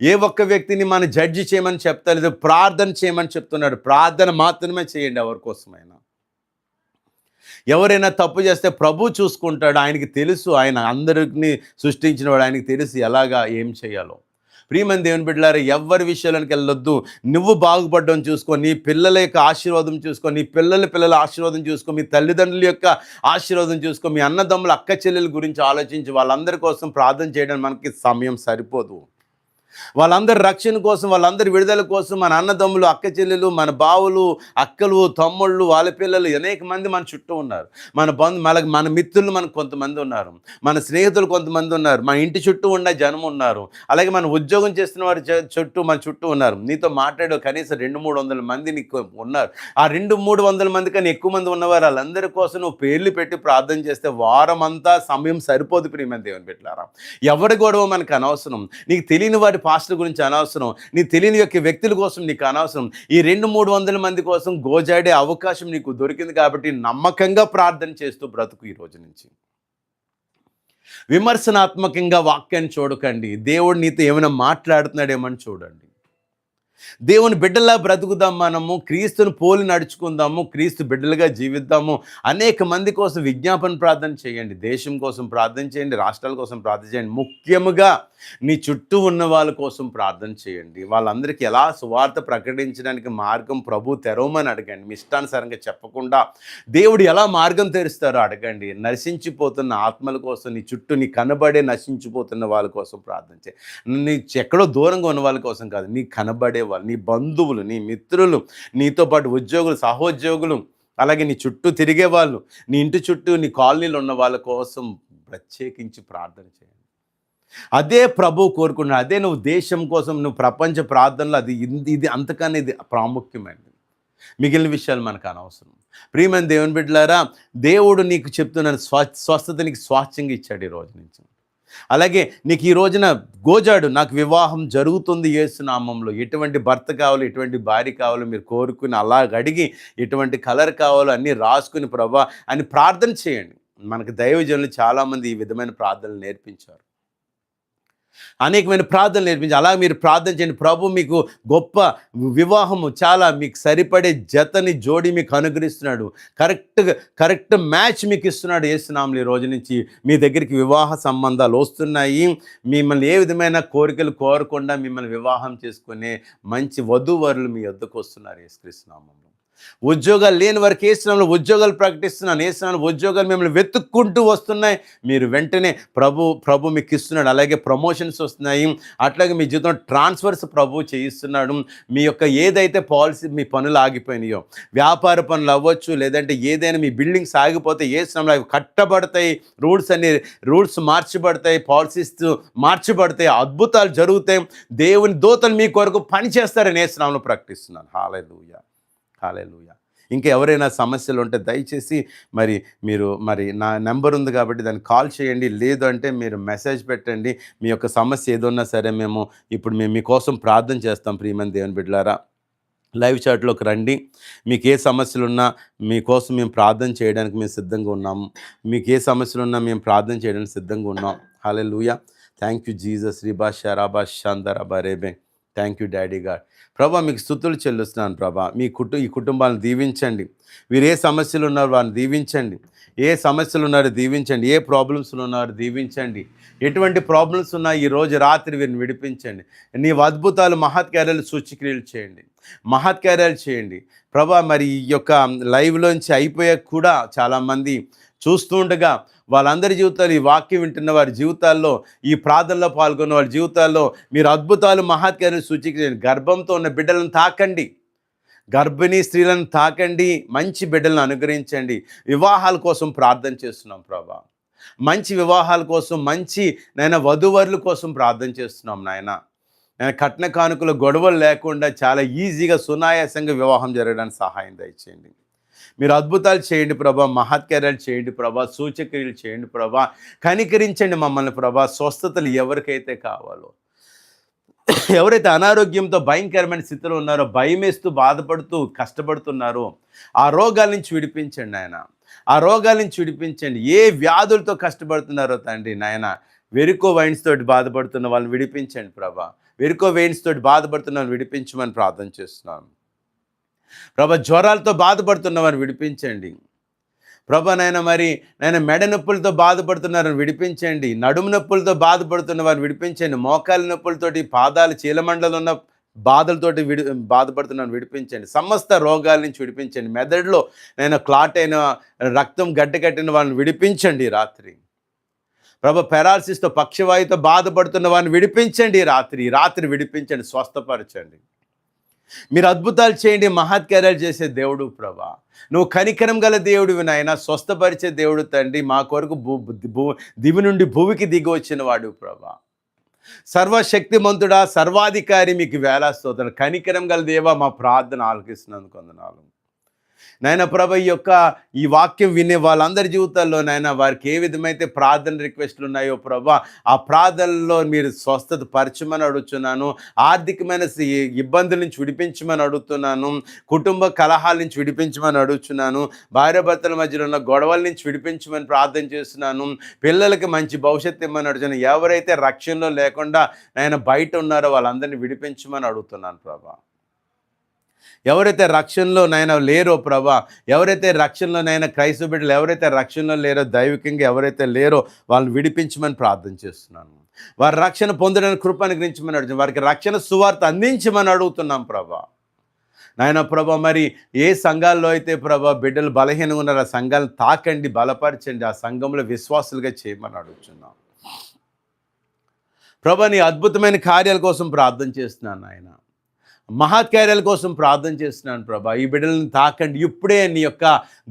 ఏ ఒక్క వ్యక్తిని మనం జడ్జి చేయమని చెప్తలేదు, ప్రార్థన చేయమని చెప్తున్నాడు. ప్రార్థన మాత్రమే చేయండి ఎవరి కోసమైనా. ఎవరైనా తప్పు చేస్తే ప్రభు చూసుకుంటాడు. ఆయనకి తెలుసు, ఆయన అందరినీ సృష్టించిన వాడు, ఆయనకి తెలుసు ఎలాగా ఏం చేయాలో. ప్రియమైన దేవుని బిడ్డలారా, ఎవరి విషయాలకు వెళ్ళొద్దు. నువ్వు బాగుపడడం చూసుకో, నీ పిల్లల యొక్క ఆశీర్వాదం చూసుకో, నీ పిల్లల ఆశీర్వాదం చూసుకో, మీ తల్లిదండ్రుల యొక్క ఆశీర్వాదం చూసుకో, మీ అన్నదమ్ముల, అక్క చెల్లెల గురించి ఆలోచించి వాళ్ళందరి కోసం ప్రార్థన చేయడానికి మనకి సమయం సరిపోదు. వాళ్ళందరి రక్షణ కోసం, వాళ్ళందరి విడుదల కోసం మన అన్నదమ్ములు, అక్క చెల్లెలు, మన బావులు, అక్కలు, తమ్ముళ్ళు, వాళ్ళ పిల్లలు అనేక మంది మన చుట్టూ ఉన్నారు. మన మిత్రులు మనకు కొంతమంది ఉన్నారు, మన స్నేహితులు కొంతమంది ఉన్నారు, మన ఇంటి చుట్టూ ఉన్న జనం ఉన్నారు, అలాగే మన ఉద్యోగం చేస్తున్న వారి మన చుట్టూ ఉన్నారు. నీతో మాట్లాడే కనీసం 200-300 మంది నీకు ఉన్నారు. ఆ 200-300 మంది కన్నా ఎక్కువ మంది ఉన్నవారు వాళ్ళందరి కోసం నువ్వు పేర్లు పెట్టి ప్రార్థన చేస్తే వారం అంతా సమయం సరిపోదు. ప్రియమైన దేవుని బిడ్డలారా, ఎవరి గొడవ మనకు అనవసరం. నీకు తెలియని వారి పాస్టర్ గురించి అనవసరం, నీ తెలియని యొక్క వ్యక్తుల కోసం నీకు అనవసరం. ఈ 200-300 మంది కోసం గోజాడే అవకాశం నీకు దొరికింది కాబట్టి నమ్మకంగా ప్రార్థన చేస్తూ బ్రతుకు. ఈ రోజు నుంచి విమర్శనాత్మకంగా వాక్యాన్ని చూడకండి. దేవుడు నీతో ఏమైనా మాట్లాడుతున్నాడేమని చూడండి. దేవుని బిడ్డలా బ్రతుకుదాం. మనము క్రీస్తుని పోలి నడుచుకుందాము, క్రీస్తు బిడ్డలుగా జీవిద్దాము. అనేక మంది కోసం విజ్ఞాపన ప్రార్థన చేయండి, దేశం కోసం ప్రార్థన చేయండి, రాష్ట్రాల కోసం ప్రార్థన చేయండి. ముఖ్యముగా నీ చుట్టూ ఉన్న వాళ్ళ కోసం ప్రార్థన చేయండి. వాళ్ళందరికీ ఎలా సువార్త ప్రకటించడానికి మార్గం ప్రభు తెరవమని అడగండి. మీ ఇష్టానుసారంగా చెప్పకుండా దేవుడు ఎలా మార్గం తెరుస్తారో అడగండి. నశించిపోతున్న ఆత్మల కోసం, నీ చుట్టూ నీ కనబడే నశించిపోతున్న వాళ్ళ కోసం ప్రార్థన చేయి. నీ ఎక్కడో దూరంగా ఉన్న వాళ్ళ కోసం కాదు, నీ కనబడే వాళ్ళు, నీ బంధువులు, నీ మిత్రులు, నీతో పాటు ఉద్యోగులు, సహోద్యోగులు, అలాగే నీ చుట్టూ తిరిగే వాళ్ళు, నీ ఇంటి చుట్టూ, నీ కాలనీలో ఉన్న వాళ్ళ కోసం ప్రత్యేకించి ప్రార్థన చేయండి. అదే ప్రభువు కోరుకున్నాడు. అదే నువ్వు దేశం కోసం నువ్వు ప్రపంచ ప్రార్థనలో అది ఇది అంతకన్నా ఇది ప్రాముఖ్యమైనది. మిగిలిన విషయాలు మనకు అనవసరం. ప్రియమైన దేవుని బిడ్డలారా, దేవుడు నీకు చెప్తున్నాను, స్వస్థత నీకు స్వాస్థ్యంగా ఇచ్చాడు ఈ రోజు నుంచి. అలాగే నీకు ఈ రోజున గోజాడు, నాకు వివాహం జరుగుతుంది యేసు నామములో, ఎటువంటి భర్త కావాలో ఎటువంటి భార్య కావాలో మీరు కోరుకుని అలాగ అడిగి, ఎటువంటి కలర్ కావాలో అన్నీ రాసుకుని ప్రభా అని ప్రార్థన చేయండి. మనకు దైవజనులు చాలామంది ఈ విధమైన ప్రార్థనలు నేర్పించారు, అనేకమైన ప్రార్థనలు నేర్పించి అలా మీరు ప్రార్థన చేయండి. ప్రభు మీకు గొప్ప వివాహము, చాలా మీకు సరిపడే జతని జోడి మీకు అనుగ్రహిస్తున్నాడు. కరెక్ట్ మ్యాచ్ మీకు ఇస్తున్నాడు యేసునామములో. ఈ రోజు నుంచి మీ దగ్గరికి వివాహ సంబంధాలు వస్తున్నాయి. మిమ్మల్ని ఏ విధమైన కోరికలు కోరకుండా మిమ్మల్ని వివాహం చేసుకునే మంచి వధూవరులు మీ వద్దకు వస్తున్నారు యేసుక్రీస్తు నామములో. ఉద్యోగాలు లేని వారికి యేసునామములో ఉద్యోగాలు ప్రకటిస్తున్నాను. యేసునామములో ఉద్యోగాలు మిమ్మల్ని వెతుక్కుంటూ వస్తున్నాయి. మీరు వెంటనే ప్రభు మీకు ఇస్తున్నాడు. అలాగే ప్రమోషన్స్ వస్తున్నాయి. అట్లాగే మీ జీవితంలో ట్రాన్స్ఫర్స్ ప్రభు చేయిస్తున్నాడు. మీ యొక్క ఏదైతే పాలసీ మీ పనులు ఆగిపోయినాయో, వ్యాపార పనులు అవ్వచ్చు, లేదంటే ఏదైనా మీ బిల్డింగ్స్ ఆగిపోతే యేసునామములో అవి కట్టబడతాయి. రూల్స్ మార్చబడతాయి, పాలసీస్ మార్చబడతాయి, అద్భుతాలు జరుగుతాయి. దేవుని దూతలు మీ కొరకు పనిచేస్తారని యేసునామములో ప్రకటిస్తున్నాను. హల్లెలూయా, హల్లెలూయా. ఇంకా ఎవరైనా సమస్యలు ఉంటే దయచేసి మీరు నా నెంబర్ ఉంది కాబట్టి దాన్ని కాల్ చేయండి. లేదు అంటే మీరు మెసేజ్ పెట్టండి. మీ యొక్క సమస్య ఏదన్నా సరే మేము మీకోసం ప్రార్థన చేస్తాం. ప్రియమైన దేవుని బిడ్డలారా, లైవ్ చాట్లోకి రండి. మీకు ఏ సమస్యలున్నా మీకోసం మేము ప్రార్థన చేయడానికి మేము సిద్ధంగా ఉన్నాము. మీకు ఏ సమస్యలున్నా మేము ప్రార్థన చేయడానికి సిద్ధంగా ఉన్నాం. హల్లెలూయా. Thank you Jesus. రీబా షరాబా షందరబా రేబే. Thank you daddy God. ప్రభా మీకు స్తుతులు చెల్లిస్తున్నాను ప్రభా. ఈ కుటుంబాలను దీవించండి. వీరు ఏ సమస్యలు ఉన్నారో వారిని దీవించండి. ఏ సమస్యలు ఉన్నారో దీవించండి. ఏ ప్రాబ్లమ్స్లు ఉన్నారో దీవించండి. ఎటువంటి ప్రాబ్లమ్స్ ఉన్నా ఈ రోజు రాత్రి వీరిని విడిపించండి. నీవు అద్భుతాలు, మహత్కార్యాలు, సూచక్రియలు చేయండి, మహత్కార్యాలు చేయండి ప్రభా. ఈ యొక్క లైవ్లోంచి అయిపోయాక కూడా చాలామంది చూస్తూ ఉండగా వాళ్ళందరి జీవితాలు, ఈ వాక్యం వింటున్న వారి జీవితాల్లో, ఈ ప్రార్థనలో పాల్గొన్న వాళ్ళ జీవితాల్లో మీరు అద్భుతాలు, మహత్కార్యాలు సూచించండి. గర్భంతో ఉన్న బిడ్డలను తాకండి, గర్భిణీ స్త్రీలను తాకండి, మంచి బిడ్డలను అనుగ్రహించండి. వివాహాల కోసం ప్రార్థన చేస్తున్నాం ప్రభా. మంచి వివాహాల కోసం, మంచి వధూవరుల కోసం ప్రార్థన చేస్తున్నాం నాయన. కట్న కానుకలు గొడవలు లేకుండా చాలా ఈజీగా సునాయాసంగా వివాహం జరగడానికి సహాయం దయచేయండి. మీరు అద్భుతాలు చేయండి ప్రభా, మహత్కార్యాలు చేయండి ప్రభా, సూచక్రియలు చేయండి ప్రభా. కనికరించండి మమ్మల్ని ప్రభా. స్వస్థతలు ఎవరికైతే కావాలో, ఎవరైతే అనారోగ్యంతో భయంకరమైన స్థితిలో ఉన్నారో, భయమేస్తూ బాధపడుతూ కష్టపడుతున్నారో, ఆ రోగాల నుంచి విడిపించండి ఆయన. ఆ రోగాల నుంచి విడిపించండి. ఏ వ్యాధులతో కష్టపడుతున్నారో తండ్రి నాయన, వెరికో వైన్స్ తోటి బాధపడుతున్న వాళ్ళని విడిపించండి ప్రభా. వెరికో వెయిన్స్ తోటి బాధపడుతున్న వాళ్ళని విడిపించమని ప్రార్థన చేస్తున్నాను ప్రభా. జ్వరాలతో బాధపడుతున్న వారిని విడిపించండి ప్రభా. నాయన మెడ నొప్పులతో బాధపడుతున్నారని విడిపించండి. నడుము నొప్పులతో బాధపడుతున్న వారిని విడిపించండి. మోకాల నొప్పులతోటి, పాదాలు చీలమండలు ఉన్న బాధలతోటి బాధపడుతున్నాను విడిపించండి. సమస్త రోగాల నుంచి విడిపించండి. మెదడులో క్లాట్ అయిన రక్తం గడ్డకట్టిన వాళ్ళని విడిపించండి రాత్రి ప్రభా. పెరాలసిస్తో, పక్షవాయుతో బాధపడుతున్న వారిని విడిపించండి రాత్రి విడిపించండి, స్వస్థపరచండి. మీరు అద్భుతాలు చేయండి, మహత్కార్యాలు చేసే దేవుడు ప్రభా. నువ్వు కనికరం గల దేవుడివి నాయన, స్వస్థపరిచే దేవుడు తండ్రి. మా కొరకు దివి నుండి భూమికి దిగి వచ్చిన వాడు ప్రభా. సర్వశక్తిమంతుడా, సర్వాధికారి, మీకు వేలా స్తోత్రం. కనికరం గల దేవా, మా ప్రార్థన ఆలకిస్తున్నందుకు వందనాలు నాయన ప్రభా. ఈ వాక్యం వినే వాళ్ళందరి జీవితాల్లో నాయన వారికి ఏ విధమైతే ప్రార్థన రిక్వెస్ట్లు ఉన్నాయో ప్రభా, ఆ ప్రార్థనలో మీరు స్వస్థత పరచమని అడుగుతున్నాను. ఆర్థికమైన ఇబ్బందుల నుంచి విడిపించమని అడుగుతున్నాను. కుటుంబ కలహాల నుంచి విడిపించమని అడుగుతున్నాను. భార్యాభర్తల మధ్యలో ఉన్న గొడవల నుంచి విడిపించమని ప్రార్థన చేస్తున్నాను. పిల్లలకి మంచి భవిష్యత్తు ఇమ్మని అడుగుతున్నాను. ఎవరైతే రక్షణలో లేకుండా నాయన బయట ఉన్నారో వాళ్ళందరినీ విడిపించమని అడుగుతున్నాను ప్రభా. ఎవరైతే రక్షణలో లేరో ప్రభా, ఎవరైతే రక్షణలో క్రైస్తవ బిడ్డలు ఎవరైతే రక్షణలో లేరో, దైవికంగా ఎవరైతే లేరో వాళ్ళని విడిపించమని ప్రార్థన చేస్తున్నాను. వారి రక్షణ పొందడానికి కృప అనుగ్రహించమని అడుగుతున్నాం. వారికి రక్షణ సువార్త అందించమని అడుగుతున్నాం ప్రభా. ప్రభా, ఏ సంఘాల్లో అయితే ప్రభా బిడ్డలు బలహీనంగా ఉన్నారో ఆ సంఘాలను తాకండి, బలపరచండి. ఆ సంఘంలో విశ్వాసులుగా చేయమని అడుగుతున్నాం ప్రభా. నీ అద్భుతమైన కార్యాల కోసం ప్రార్థన చేస్తున్నాను నాయన. మహత్కార్యాల కోసం ప్రార్థన చేస్తున్నాను ప్రభా. ఈ బిడ్డలను తాకండి. ఇప్పుడే నీ యొక్క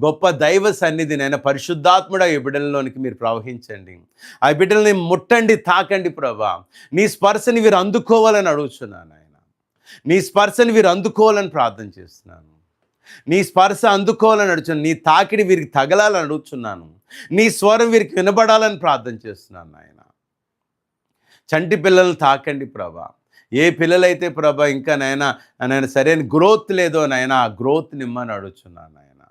గొప్ప దైవ సన్నిధి నైనా పరిశుద్ధాత్ముడా ఈ బిడ్డలలోనికి మీరు ప్రవహించండి. ఆ బిడ్డల్ని ముట్టండి, తాకండి ప్రభా. నీ స్పర్శని వీరు అందుకోవాలని అడుగుతున్నాను ఆయన. నీ స్పర్శని వీరు అందుకోవాలని ప్రార్థన చేస్తున్నాను. నీ స్పర్శ అందుకోవాలని అడుగుతున్నాను. నీ తాకిడి వీరికి తగలాలని అడుగుతున్నాను. నీ స్వరం వీరికి వినబడాలని ప్రార్థన చేస్తున్నాను నాయన. చంటి పిల్లలను తాకండి ప్రభా. ఏ పిల్లలైతే ప్రభా ఇంకా నాయన సరైన గ్రోత్ లేదో నాయన ఆ గ్రోత్ నిమ్మని అడుగుతున్నాను నాయన.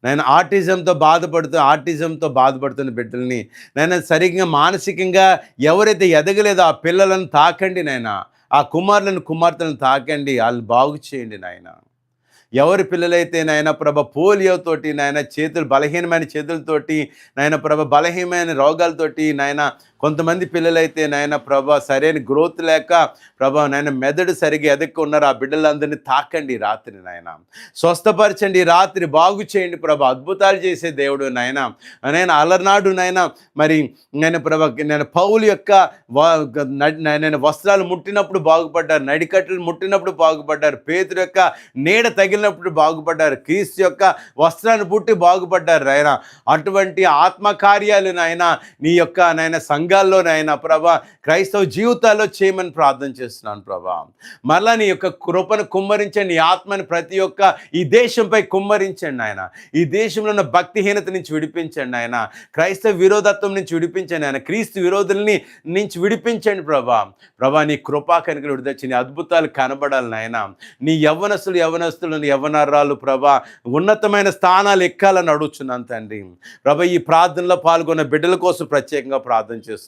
నేను ఆటిజంతో బాధపడుతున్న బిడ్డల్ని నాయన సరిగ్గా మానసికంగా ఎవరైతే ఎదగలేదో ఆ పిల్లలను తాకండి నాయన. ఆ కుమార్తెలను తాకండి, వాళ్ళు బాగు చేయండి నాయన. ఎవరి పిల్లలైతే నాయన ప్రభ పోలియోతోటి నాయన బలహీనమైన చేతులతోటి నాయన ప్రభ బలహీనమైన రోగాలతోటి నాయన కొంతమంది పిల్లలైతే నాయన ప్రభ సరైన గ్రోత్ లేక ప్రభ నాయన మెదడు సరిగా ఎదక్కున్నారు. ఆ బిడ్డలందరినీ తాకండి రాత్రి నాయన. స్వస్థపరచండి రాత్రి, బాగు చేయండి ప్రభ. అద్భుతాలు చేసే దేవుడు నాయన. నేను అలనాడు నాయన మరి నేను పౌలు యొక్క వస్త్రాలు ముట్టినప్పుడు బాగుపడ్డారు, నడికట్లు ముట్టినప్పుడు బాగుపడ్డారు, పేతురు యొక్క నీడ తగిలినప్పుడు బాగుపడ్డారు, క్రీస్తు యొక్క వస్త్రాన్ని పుట్టి బాగుపడ్డారు నాయన. అటువంటి ఆత్మకార్యాలు నాయన నీ యొక్క నాయన సంఘాల్లో నాయన ప్రభా క్రైస్తవ జీవితాల్లో చేయమని ప్రార్థన చేస్తున్నాను ప్రభా. మరలా నీ యొక్క కృపను కుమ్మరించండి, నీ ఆత్మని ప్రతి ఒక్క ఈ దేశంపై కుమ్మరించండి ఆయన. ఈ దేశంలో ఉన్న భక్తిహీనత నుంచి విడిపించండి ఆయన. క్రైస్తవ విరోధత్వం నుంచి విడిపించండి ఆయన. క్రీస్తు విరోధుల్ని నుంచి విడిపించండి ప్రభా. నీ కృపా కనికలు విడిదచ్చి నీ అద్భుతాలు కనబడాలి నాయన. నీ యవ్వనస్తులు యవ్వనరాలు ప్రభా ఉన్నతమైన స్థానాలు ఎక్కాలని అడుగుతున్నాను తండ్రి. ప్రభా ఈ ప్రార్థనలో పాల్గొన్న బిడ్డల కోసం ప్రత్యేకంగా ప్రార్థన చేస్తున్నాం.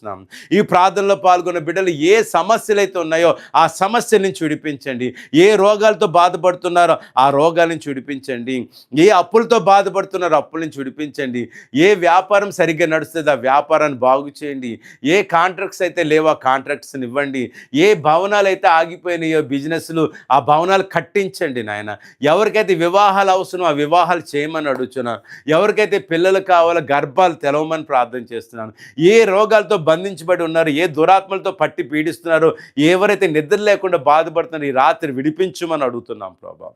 ఈ ప్రార్థనలో పాల్గొన్న బిడ్డలు ఏ సమస్యలు అయితే ఉన్నాయో ఆ సమస్యల నుంచి విడిపించండి. ఏ రోగాలతో బాధపడుతున్నారో ఆ రోగాల నుంచి విడిపించండి. ఏ అప్పులతో బాధపడుతున్నారో అప్పుల నుంచి విడిపించండి. ఏ వ్యాపారం సరిగ్గా నడుస్తుంది ఆ వ్యాపారాన్ని బాగు చేయండి. ఏ కాంట్రాక్ట్స్ అయితే లేవో ఆ కాంట్రాక్ట్స్ని ఇవ్వండి. ఏ భవనాలు అయితే ఆగిపోయినాయో బిజినెస్లు ఆ భవనాలు కట్టించండి నాయన. ఎవరికైతే వివాహాలు అవసరం ఆ వివాహాలు చేయమని అడుగుతున్నాను. ఎవరికైతే పిల్లలు కావాలో గర్భాలు తెలవమని ప్రార్థన చేస్తున్నాను. ఏ రోగాలతో బంధించబడి ఉన్నారు, ఏ దురాత్మలతో పట్టి పీడిస్తున్నారు, ఎవరైతే నిద్ర లేకుండా బాధపడుతున్నారు ఈ రాత్రి విడిపించమని అడుగుతున్నాం ప్రభా.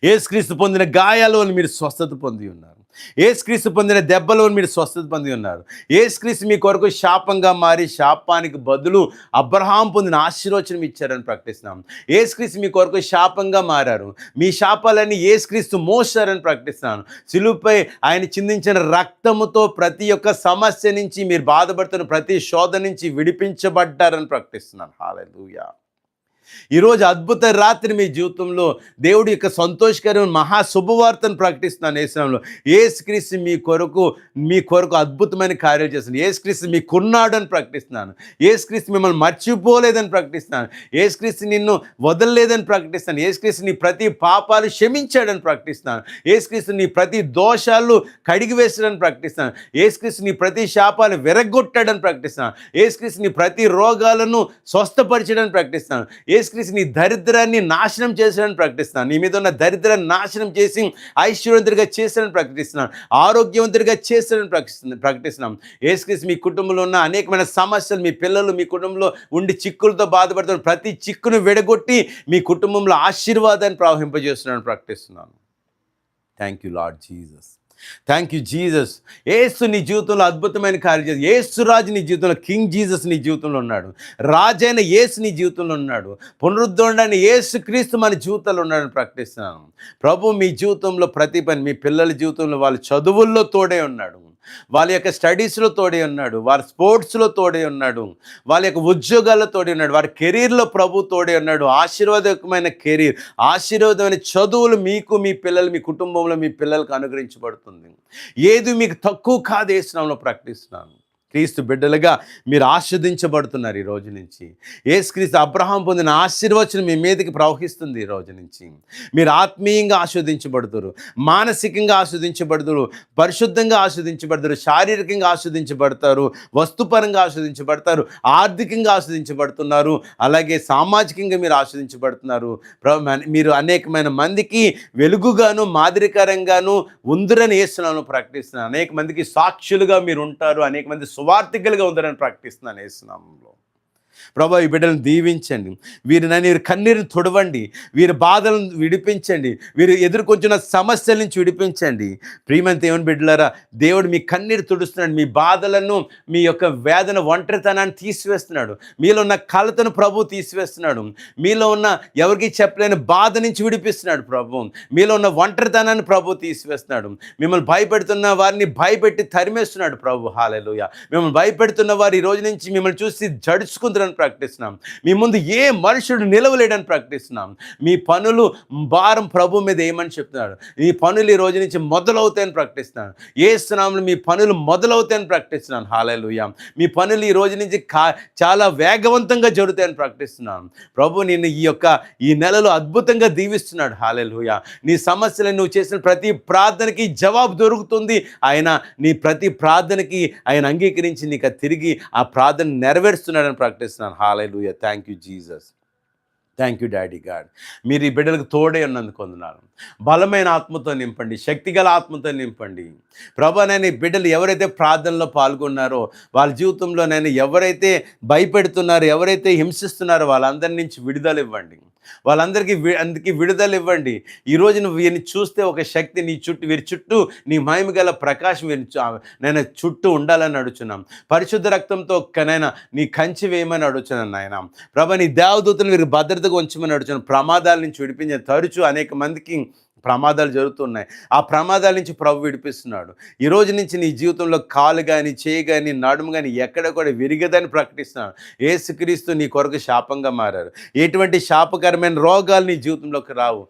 యేసుక్రీస్తు పొందిన గాయాల వల్ల మీరు స్వస్థత పొంది ఉన్నారు. యేసుక్రీస్తు పొందిన దెబ్బలో మీరు స్వస్థత పొంది ఉన్నారు. యేసుక్రీస్తు మీ కొరకు శాపంగా మారి శాపానికి బదులు అబ్రహాం పొందిన ఆశీర్వచనం ఇచ్చారని ప్రకటిస్తున్నాం. యేసుక్రీస్తు మీ కొరకు శాపంగా మారారు. మీ శాపాలన్నీ యేసుక్రీస్తు మోసారని ప్రకటిస్తున్నాను. సిలువపై ఆయన చిందించిన రక్తముతో ప్రతి ఒక్క సమస్య నుంచి మీరు బాధపడుతున్న ప్రతి శోధన నుంచి విడిపించబడ్డారని ప్రకటిస్తున్నాను. హల్లెలూయా. ఈరోజు అద్భుత రాత్రి మీ జీవితంలో దేవుడి యొక్క సంతోషకరమైన మహా శుభవార్తను ప్రకటిస్తున్నాను. యేసునామములో యేసుక్రీస్తు మీ కొరకు అద్భుతమైన కార్యాలు చేస్తున్నాను. యేసుక్రీస్తు మీకున్నాడు అని ప్రకటిస్తున్నాను. యేసుక్రీస్తు మిమ్మల్ని మర్చిపోలేదని ప్రకటిస్తున్నాను. యేసుక్రీస్తు నిన్ను వదలలేదని ప్రకటిస్తాను. యేసుక్రీస్తు నీ ప్రతి పాపాలు క్షమించాడని ప్రకటిస్తున్నాను. యేసుక్రీస్తు నీ ప్రతి దోషాలు కడిగివేశాడని ప్రకటిస్తున్నాను. యేసుక్రీస్తు నీ ప్రతి శాపాలు విరగొట్టాడని ప్రకటిస్తున్నాను. యేసుక్రీస్తు నీ ప్రతి రోగాలను స్వస్థపరిచాడని ప్రకటిస్తున్నాను. యేసుక్రీస్తు నీ దరిద్రాన్ని నాశనం చేశాడని ప్రకటిస్తున్నాను. నీ మీద ఉన్న దరిద్రాన్ని నాశనం చేసి ఐశ్వర్యవంతుడిగా చేశాడని ప్రకటిస్తున్నాను. ఆరోగ్యవంతుడిగా చేశాడని ప్రకటిస్తున్నాం. యేసుక్రీస్తు మీ కుటుంబంలో ఉన్న అనేకమైన సమస్యలు, మీ పిల్లలు మీ కుటుంబంలో ఉండి చిక్కులతో బాధపడుతున్న ప్రతి చిక్కును విడగొట్టి మీ కుటుంబంలో ఆశీర్వాదాన్ని ప్రవహింపజేస్తున్నాడని ప్రకటిస్తున్నాను. Thank you Lord Jesus. Thank you Jesus. యేసు నీ జీవితంలో అద్భుతమైన కార్యం చేసి యేసు రాజు నీ జీవితంలో, కింగ్ జీసస్ నీ జీవితంలో ఉన్నాడు. రాజైన యేసు నీ జీవితంలో ఉన్నాడు. పునరుద్ధరణైన యేసు క్రీస్తు మన జీవితంలో ఉన్నాడని ప్రకటిస్తున్నాను. ప్రభు మీ జీవితంలో ప్రతి పని, మీ పిల్లల జీవితంలో వాళ్ళ చదువుల్లో తోడే ఉన్నాడు, వాళ్ళ యొక్క స్టడీస్లో తోడే ఉన్నాడు, వారి స్పోర్ట్స్లో తోడే ఉన్నాడు, వాళ్ళ యొక్క ఉద్యోగాల్లో తోడే ఉన్నాడు, వారి కెరీర్లో ప్రభు తోడే ఉన్నాడు. ఆశీర్వాదకమైన కెరీర్, ఆశీర్వాదమైన చదువులు మీకు మీ పిల్లలు మీ కుటుంబంలో మీ పిల్లలకు అనుగ్రహించబడుతుంది. ఏది మీకు తక్కువ కాదు యేసునామములో ప్రకటిస్తున్నాను. క్రీస్తు బిడ్డలుగా మీరు ఆశీర్వదించబడుతున్నారు. ఈ రోజు నుంచి యేసుక్రీస్తు అబ్రహాం పొందిన ఆశీర్వచనం మీ మీదకి ప్రవహిస్తుంది. ఈ రోజు నుంచి మీరు ఆత్మీయంగా ఆస్వాదించబడుతురు, మానసికంగా ఆస్వాదించబడుతురు, పరిశుద్ధంగా ఆస్వాదించబడతారు, శారీరకంగా ఆస్వాదించబడతారు, వస్తుపరంగా ఆస్వాదించబడతారు, ఆర్థికంగా ఆస్వాదించబడుతున్నారు, అలాగే సామాజికంగా మీరు ఆస్వాదించబడుతున్నారు. మీరు అనేకమైన మందికి వెలుగుగాను మాదిరికరంగాను ఉందిరని యేసునామములో ప్రకటిస్తున్నారు. అనేక మందికి సాక్షులుగా మీరు ఉంటారు, అనేక మంది సువార్థికులుగా ఉందని ప్రకటిస్తున్నాను యేసునామములో. ప్రభా ఈ బిడ్డలను దీవించండి. వీరి కన్నీరుని తుడవండి. వీరి బాధలను విడిపించండి. వీరు ఎదుర్కొంటున్న సమస్యల నుంచి విడిపించండి. ప్రియమైన దేవుని బిడ్డలారా, దేవుడు మీ కన్నీరు తుడుస్తున్నాడు. మీ బాధలను, మీ యొక్క వేదన, ఒంటరితనాన్ని తీసివేస్తున్నాడు. మీలో ఉన్న కలతను ప్రభు తీసివేస్తున్నాడు. మీలో ఉన్న ఎవరికి చెప్పలేని బాధ నుంచి విడిపిస్తున్నాడు ప్రభు. మీలో ఉన్న ఒంటరితనాన్ని ప్రభు తీసివేస్తున్నాడు. మిమ్మల్ని భయపెడుతున్న వారిని భయపెట్టి తరిమేస్తున్నాడు ప్రభు. హల్లెలూయా. మిమ్మల్ని భయపెడుతున్న వారు ఈ రోజు నుంచి మిమ్మల్ని చూసి జడుచుకుంటారని ప్రకటిస్తున్నాం. మీ ముందు ఏ మనుషుడు నిలవలేడని ప్రకటిస్తున్నాం. మీ పనులు భారం ప్రభు మీద ఏమని చెప్తున్నాడు. మీ పనులు ఈ రోజు నుంచి మొదలవుతాయని ప్రకటిస్తున్నాను. యేసు నామములో మీ పనులు మొదలవుతాయని ప్రకటిస్తున్నాను. హల్లెలూయా. మీ పనులు ఈ రోజు నుంచి చాలా వేగవంతంగా జరుగుతాయని ప్రకటిస్తున్నాను. ప్రభు నిన్ను ఈ నెలలో అద్భుతంగా దీవిస్తున్నాడు. హల్లెలూయా. నీ సమస్యలను నువ్వు చేసిన ప్రతి ప్రార్థనకి జవాబు దొరుకుతుంది. ఆయన నీ ప్రతి ప్రార్థనకి ఆయన అంగీకరించి నీకు తిరిగి ఆ ప్రార్థన నెరవేరుస్తున్నాడని ప్రకటిస్తున్నాను. Hallelujah. Thank you Jesus. Thank you daddy God. మీరు ఈ బిడ్డలకు తోడే ఉన్నందుకు వందనాలు. బలమైన ఆత్మతో నింపండి, శక్తిగల ఆత్మతో నింపండి ప్రభా. నేను ఈ బిడ్డలు ఎవరైతే ప్రార్థనలో పాల్గొన్నారో, వాళ్ళ జీవితంలో నేను ఎవరైతే భయపెడుతున్నారో, ఎవరైతే హింసిస్తున్నారో వాళ్ళందరి నుంచి విడుదల ఇవ్వండి. వాళ్ళందరికీ విడుదల ఇవ్వండి. ఈరోజు నువ్వు వీరిని చూస్తే ఒక శక్తి వీరి చుట్టూ నీ మహిమ గల ప్రకాశం నేను చుట్టూ ఉండాలని అడుగుచున్నాం. పరిశుద్ధ రక్తంతో ఒక్కనైనా నీ కంచి వేయమని అడుగుచున్నాను నాయన ప్రభా. నీ దేవదూతలు వీరికి భద్రతగా ఉంచమని అడుగుచున్నాను. ప్రమాదాల నుంచి విడిపించే తరచూ అనేక మందికి ప్రమాదాలు జరుగుతున్నాయి. ఆ ప్రమాదాల నుంచి ప్రభు విడిపిస్తున్నాడు. ఈ రోజు నుంచి నీ జీవితంలో కాలు కానీ, చేయి కానీ, నడుము కానీ ఎక్కడ కూడా విరిగదని ప్రకటిస్తున్నాడు. యేసుక్రీస్తు నీ కొరకు శాపంగా మారారు. ఎటువంటి శాపకరమైన రోగాలు నీ జీవితంలోకి రావు.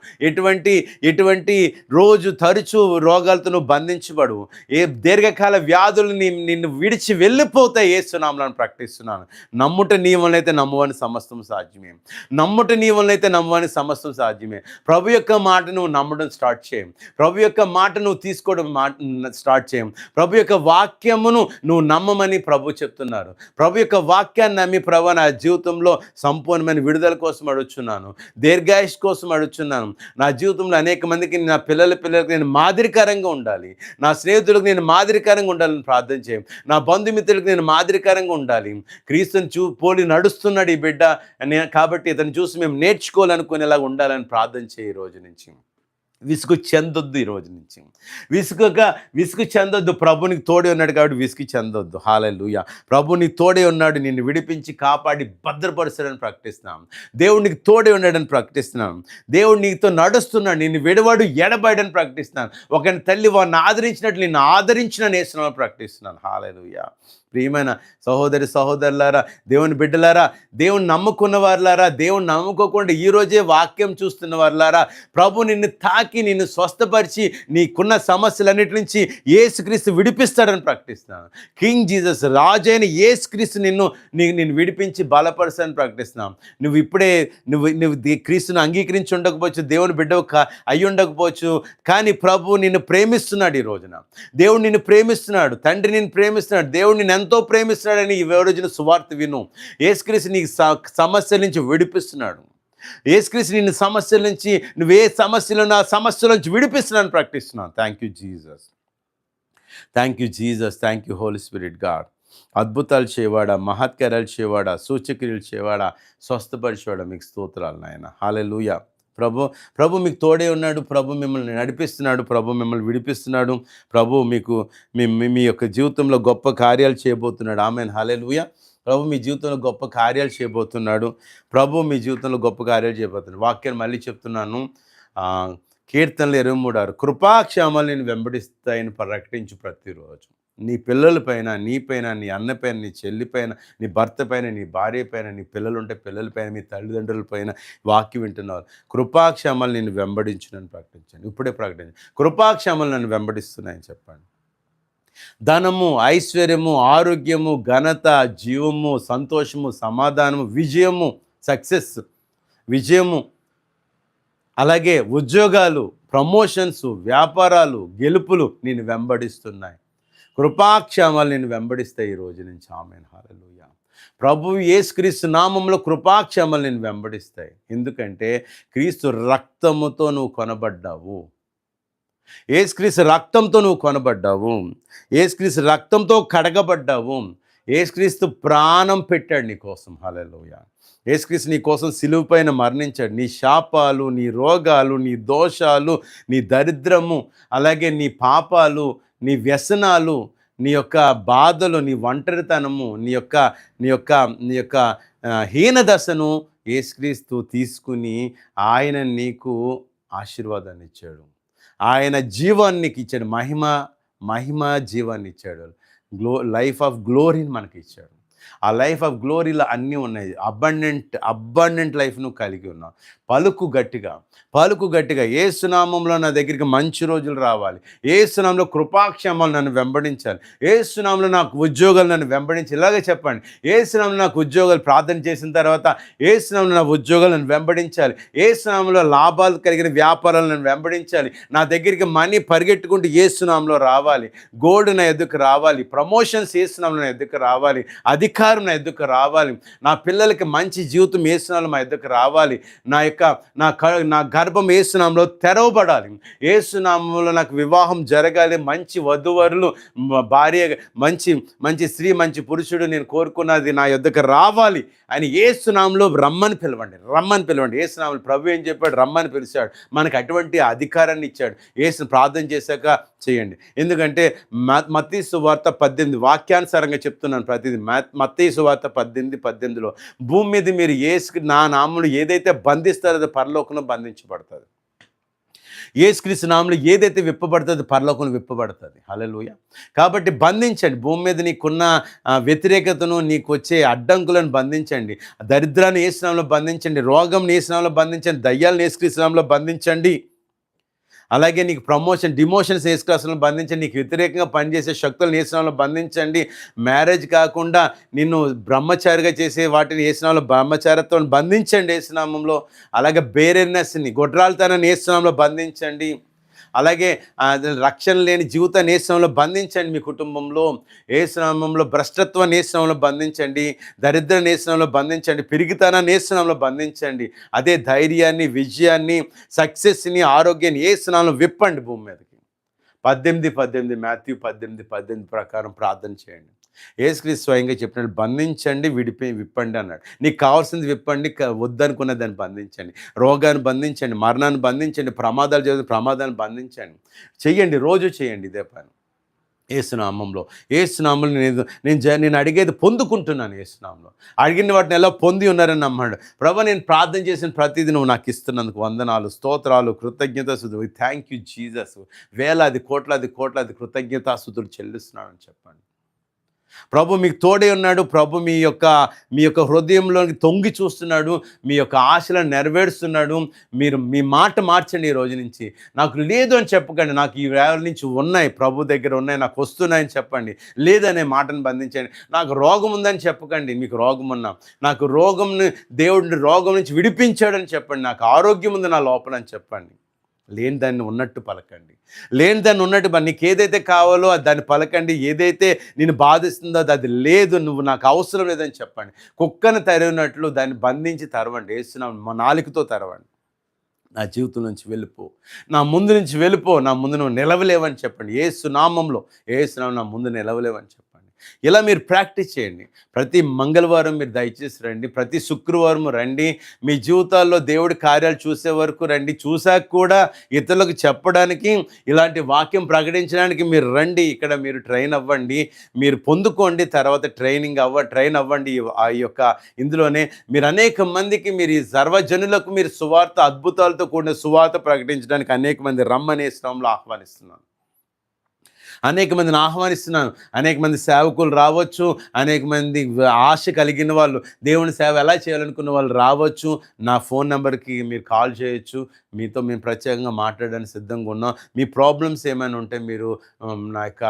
ఎటువంటి రోజు తరచూ రోగాలతో నువ్వు బంధించబడు. ఏ దీర్ఘకాల వ్యాధులు నిన్ను విడిచి వెళ్ళిపోతాయి. యేసు నామములో ప్రకటిస్తున్నాను. నమ్ముట నీ వలనైతే నమ్మువని సమస్తం సాధ్యమే. నమ్ముట నీ వలనైతే నమ్మువని సమస్తం సాధ్యమే. ప్రభు యొక్క మాట నువ్వు నమ్మడం స్టార్ట్ చేయం. ప్రభు యొక్క మాట నువ్వు తీసుకోవడం స్టార్ట్ చేయం. ప్రభు యొక్క వాక్యమును నువ్వు నమ్మమని ప్రభు చెప్తున్నారు. ప్రభు యొక్క వాక్యాన్ని నమ్మి ప్రభు నా జీవితంలో సంపూర్ణమైన విడుదల కోసం అడుగుచున్నాను. దీర్ఘాయుష్ కోసం అడుగుచున్నాను. నా జీవితంలో అనేక మందికి, నా పిల్లలకు నేను మాదిరికరంగా ఉండాలి. నా స్నేహితులకు నేను మాదిరికరంగా ఉండాలని ప్రార్థన చేయం. నా బంధుమిత్రులకు నేను మాదిరికరంగా ఉండాలి. క్రీస్తుని పోలి నడుస్తున్నాడు ఈ బిడ్డ కాబట్టి ఇతను చూసి మేము నేర్చుకోవాలనుకునేలాగా ఉండాలని ప్రార్థన చేయి. ఈ రోజు నుంచి విసుగు చెందొద్దు. ఈ రోజు నుంచి విసుగు చెందొద్దు. ప్రభు నీకు తోడే ఉన్నాడు కాబట్టి విసుగు చెందొద్దు. హల్లెలూయా. ప్రభు నీకు తోడే ఉన్నాడు. నిన్ను విడిపించి కాపాడి భద్రపరుస్తాడని ప్రకటిస్తున్నాం. దేవుడు నీకు తోడే ఉన్నాడని ప్రకటిస్తున్నాం. దేవుడు నీతో నడుస్తున్నాడు. నిన్ను విడవాడు ఎడబాయడని ప్రకటిస్తున్నాను. ఒక తల్లి వాడిని ఆదరించినట్లు నిన్ను ఆదరించిన నేస్తున్నాను ప్రకటిస్తున్నాను. హల్లెలూయా. ప్రియమైన సహోదరులారా, దేవుని బిడ్డలారా, దేవుని నమ్ముకున్న వారులారా, దేవుని నమ్ముకోకుండా ఈరోజే వాక్యం చూస్తున్న వారులారా, ప్రభు నిన్ను తాకి నిన్ను స్వస్థపరిచి నీకున్న సమస్యలన్నిటి నుంచి యేసుక్రీస్తు విడిపిస్తాడని ప్రకటిస్తున్నాను. కింగ్ జీసస్, రాజైన యేసుక్రీస్తు నిన్ను విడిపించి బలపరుస్తాడని ప్రకటిస్తున్నాం. నువ్వు క్రీస్తును అంగీకరించి ఉండకపోవచ్చు, దేవుని బిడ్డవు అయి ఉండకపోవచ్చు, కానీ ప్రభు నిన్ను ప్రేమిస్తున్నాడు. ఈ రోజున దేవుడు నిన్ను ప్రేమిస్తున్నాడు. తండ్రి నిన్ను ప్రేమిస్తున్నాడు. దేవుడు నిన్ను ఎంతో ప్రేమిస్తున్నాడని ఈ రోజున సువార్త విను. యేసుక్రీస్తు నీకు సమస్యల నుంచి విడిపిస్తున్నాడు. యేసుక్రీస్తు నిన్ను సమస్యల నుంచి, నువ్వే సమస్యలు నా సమస్యల నుంచి విడిపిస్తున్నాను ప్రకటిస్తున్నాను. Thank you Jesus. Thank you Jesus. Thank you holy spirit God. అద్భుతాలు చేయవాడా, మహత్కార్యాలు చేయవాడా, సూచక్రియలు చేయవాడా, స్వస్థపరిచేవాడా, మీకు స్తోత్రాలు నాయన. హల్లెలూయా. ప్రభు మీకు తోడే ఉన్నాడు. ప్రభు మిమ్మల్ని నడిపిస్తున్నాడు. ప్రభు మిమ్మల్ని విడిపిస్తున్నాడు. ప్రభు మీ యొక్క జీవితంలో గొప్ప కార్యాలు చేయబోతున్నాడు. ఆమేన్. హల్లెలూయా. ప్రభు మీ జీవితంలో గొప్ప కార్యాలు చేయబోతున్నాడు. ప్రభు మీ జీవితంలో గొప్ప కార్యాలు చేయబోతున్నాడు. వాక్యాన్ని మళ్ళీ చెప్తున్నాను. కీర్తనలు 23:6 కృపాక్షేమాలు నేను వెంబడిస్తాయని ప్రకటించు ప్రతిరోజు. నీ పిల్లలపైన, నీపైన, నీ అన్నపైన, నీ చెల్లిపైన, నీ భర్త పైన, నీ భార్య పైన, నీ పిల్లలుంటే పిల్లలపైన, మీ తల్లిదండ్రులపైన వాక్యం వింటున్నారు. కృపాక్షేమాలు నేను వెంబడించునని ప్రకటించండి. ఇప్పుడే ప్రకటించండి. కృపాక్షేమాలు నన్ను వెంబడిస్తున్నాయని చెప్పండి. ధనము, ఐశ్వర్యము, ఆరోగ్యము, ఘనత, జీవము, సంతోషము, సమాధానము, విజయము, సక్సెస్, విజయము, అలాగే ఉద్యోగాలు, ప్రమోషన్స్, వ్యాపారాలు, గెలుపులు నేను వెంబడిస్తున్నాయి. కృపాక్షేమాలు నేను వెంబడిస్తాయి ఈ రోజు నుంచి. ఆమేన్. హల్లెలూయా. ప్రభు యేసుక్రీస్తు నామంలో కృపాక్షేమాలు నేను వెంబడిస్తాయి. ఎందుకంటే క్రీస్తు రక్తముతో నువ్వు కొనబడ్డావు. యేసుక్రీస్తు రక్తంతో నువ్వు కొనబడ్డావు. యేసుక్రీస్తు రక్తంతో కడగబడ్డావు. యేసుక్రీస్తు ప్రాణం పెట్టాడు నీ కోసం. హల్లెలూయా. యేసుక్రీస్తు నీ కోసం సిలువ పైన మరణించాడు. నీ శాపాలు, నీ రోగాలు, నీ దోషాలు, నీ దరిద్రము, అలాగే నీ పాపాలు, నీ వ్యసనాలు, నీ యొక్క బాధలు, నీ ఒంటరితనము, నీ యొక్క హీనదశను యేసుక్రీస్తు తీసుకుని ఆయన నీకు ఆశీర్వాదాన్ని ఇచ్చాడు. ఆయన జీవాన్ని నీకు ఇచ్చాడు. మహిమ జీవాన్ని ఇచ్చాడు. లైఫ్ ఆఫ్ గ్లోరీని మనకి ఇచ్చాడు. ఆ లైఫ్ ఆఫ్ గ్లోరీలో అన్నీ ఉన్నాయి. అబండెంట్ లైఫ్ నువ్వు కలిగి ఉన్నావు. పలుకు గట్టిగా యేసు నామములో నా దగ్గరికి మంచి రోజులు రావాలి. యేసు నామములో కృపాక్షేమాలు నన్ను వెంబడించాలి. యేసు నామములో నాకు ఉద్యోగాలు నన్ను వెంబడించి, ఇలాగే చెప్పండి. యేసు నామములో నాకు ఉద్యోగాలు, ప్రార్థన చేసిన తర్వాత యేసు నామములో నా ఉద్యోగాలు నన్ను వెంబడించాలి. యేసు నామములో లాభాలు కలిగిన వ్యాపారాలు నన్ను వెంబడించాలి. నా దగ్గరికి మనీ పరిగెట్టుకుంటూ యేసు నామములో రావాలి. గోల్డ్ నా ఎద్దుకు రావాలి. ప్రమోషన్స్ యేసు నామములో నా ఎద్దుకు రావాలి. అధికారం నా ఎద్దుకు రావాలి. నా పిల్లలకి మంచి జీవితం యేసు నామములో మా ఎద్దుకు రావాలి. నా గర్భం యేసు నామములో తెరవబడాలి. యేసు నామములో నాకు వివాహం జరగాలి. మంచి వధూవరులు, భార్య, మంచి స్త్రీ, మంచి పురుషుడు నేను కోరుకున్నది నా యొద్దకు రావాలి అని యేసు నామములో రమ్మని పిలవండి. యేసు నామములో ప్రభు ఏం చెప్పాడు? రమ్మని పిలిచాడు. మనకు అటువంటి అధికారాన్ని ఇచ్చాడు. యేసుని ప్రార్థన చేశాక చేయండి. ఎందుకంటే మత్తయి సువార్త 18 వాక్యానుసారంగా చెప్తున్నాను ప్రతిదీ. మత్తయి సువార్త 18:18లో భూమి మీద మీరు యేసుకి నా నామములో ఏదైతే బంధిస్తారో అది పరలోకంలో బంధించబడుతుంది. యేసుక్రీస్తు నామములో ఏదైతే విప్పబడుతుందో పరలోకంలో విప్పబడుతుంది. హల్లెలూయా. కాబట్టి బంధించండి. భూమి మీద నీకున్న వ్యతిరేకతను, నీకు వచ్చే అడ్డంకులను బంధించండి. దరిద్రాన్ని యేసు నామములో బంధించండి. రోగం యేసు నామములో బంధించండి. దయ్యాలను యేసుక్రీస్తు నామములో బంధించండి. అలాగే నీకు డిమోషన్స్ యేసుక్రీస్తులో బంధించండి. నీకు వ్యతిరేకంగా పనిచేసే శక్తులను యేసు నామములో బంధించండి. మ్యారేజ్ కాకుండా నిన్ను బ్రహ్మచారిగా చేసే వాటిని యేసు నామములో బ్రహ్మచారిత్వం బంధించండి యేసు నామములో. అలాగే బేరెన్నెస్ని, గొడ్రాలతనాన్ని యేసు నామములో బంధించండి. అలాగే రక్షణ లేని జీవితాన్ని యేసు నామములో బంధించండి. మీ కుటుంబంలో యేసు నామములో భ్రష్టత్వాన్ని యేసు నామములో బంధించండి. దరిద్రాన్ని యేసు నామములో బంధించండి. పిరిగితనాన్ని యేసు నామములో బంధించండి. అదే ధైర్యాన్ని, విజయాన్ని, సక్సెస్ని, ఆరోగ్యాన్ని యేసు నామములో విప్పండి భూమి మీదకి. 18:18 మాథ్యూ 18:18 ప్రకారం ప్రార్థన చేయండి. యేసుక్రీస్తు స్వయంగా చెప్పినట్టు బంధించండి, విప్పండి అన్నాడు. నీకు కావాల్సింది విప్పండి, వద్దనుకున్న దాన్ని బంధించండి. రోగాన్ని బంధించండి, మరణాన్ని బంధించండి, ప్రమాదాలు జరిగిన ప్రమాదాన్ని బంధించండి. చెయ్యండి, రోజు చేయండి ఇదే పని. యేసునామంలో నేను అడిగేది పొందుకుంటున్నాను. యేసునామంలో అడిగిన వాటిని ఎలా పొంది ఉన్నారని నమ్మాడు. ప్రభు, నేను ప్రార్థన చేసిన ప్రతిదీ నువ్వు నాకు ఇస్తున్నందుకు వందనాలు, స్తోత్రాలు, కృతజ్ఞతాస్తుతులు. Thank you Jesus. వేలాది కోట్లాది కృతజ్ఞతాస్తుతులు చెల్లిస్తున్నానని చెప్పండి. ప్రభు మీకు తోడే ఉన్నాడు. ప్రభు మీ యొక్క హృదయంలోకి తొంగి చూస్తున్నాడు. మీ యొక్క ఆశలను నెరవేరుస్తున్నాడు. మీ మాట మార్చండి. ఈ రోజు నుంచి నాకు లేదు అని చెప్పకండి. నాకు ఈ వేళ నుంచి ఉన్నాయి, ప్రభు దగ్గర ఉన్నాయి, నాకు వస్తున్నాయని చెప్పండి. లేదనే మాటను బంధించండి. నాకు రోగం ఉందని చెప్పకండి. మీకు రోగం ఉన్నా, నాకు దేవుడిని రోగం నుంచి విడిపించాడని చెప్పండి. నాకు ఆరోగ్యం ఉంది నా లోపల అని చెప్పండి. లేని దాన్ని ఉన్నట్టు పలకండి. నీకు ఏదైతే కావాలో దాన్ని పలకండి. ఏదైతే నేను బాధిస్తుందో అది లేదు, నువ్వు నాకు అవసరం లేదని చెప్పండి. కుక్కను తరిగినట్లు దాన్ని బంధించి తరవండి. యేసునామం మా నాలుకతో తరవండి. నా జీవితం నుంచి వెళ్ళిపో, నా ముందు నుంచి వెళ్ళిపో, నా ముందు నువ్వు నిలవలేవని చెప్పండి. యేసునామంలో నా ముందు నిలవలేవని చెప్పండి. ఇలా మీరు ప్రాక్టీస్ చేయండి. ప్రతి మంగళవారం మీరు దయచేసి రండి. ప్రతి శుక్రవారం రండి. మీ జీవితాల్లో దేవుడి కార్యాలు చూసే వరకు రండి. చూశాక కూడా ఇతరులకు చెప్పడానికి, ఇలాంటి వాక్యం ప్రకటించడానికి మీరు రండి. ఇక్కడ మీరు ట్రైన్ అవ్వండి, మీరు పొందుకోండి. తర్వాత ట్రైన్ అవ్వండి. ఈ యొక్క ఇందులోనే మీరు అనేక మందికి, మీరు ఈ సర్వజనులకు మీరు సువార్త, అద్భుతాలతో కూడిన సువార్త ప్రకటించడానికి అనేక మంది రమ్మనే శ్రమంలో ఆహ్వానిస్తున్నాను. అనేక మందిని ఆహ్వానిస్తున్నాను. అనేక మంది సేవకులు రావచ్చు. అనేక మంది ఆశ కలిగిన వాళ్ళు, దేవుని సేవ ఎలా చేయాలనుకున్న వాళ్ళు రావచ్చు. నా ఫోన్ నెంబర్కి మీరు కాల్ చేయొచ్చు. మీతో మేము ప్రత్యేకంగా మాట్లాడడానికి సిద్ధంగా ఉన్నాం. మీ ప్రాబ్లమ్స్ ఏమైనా ఉంటే మీరు నా యొక్క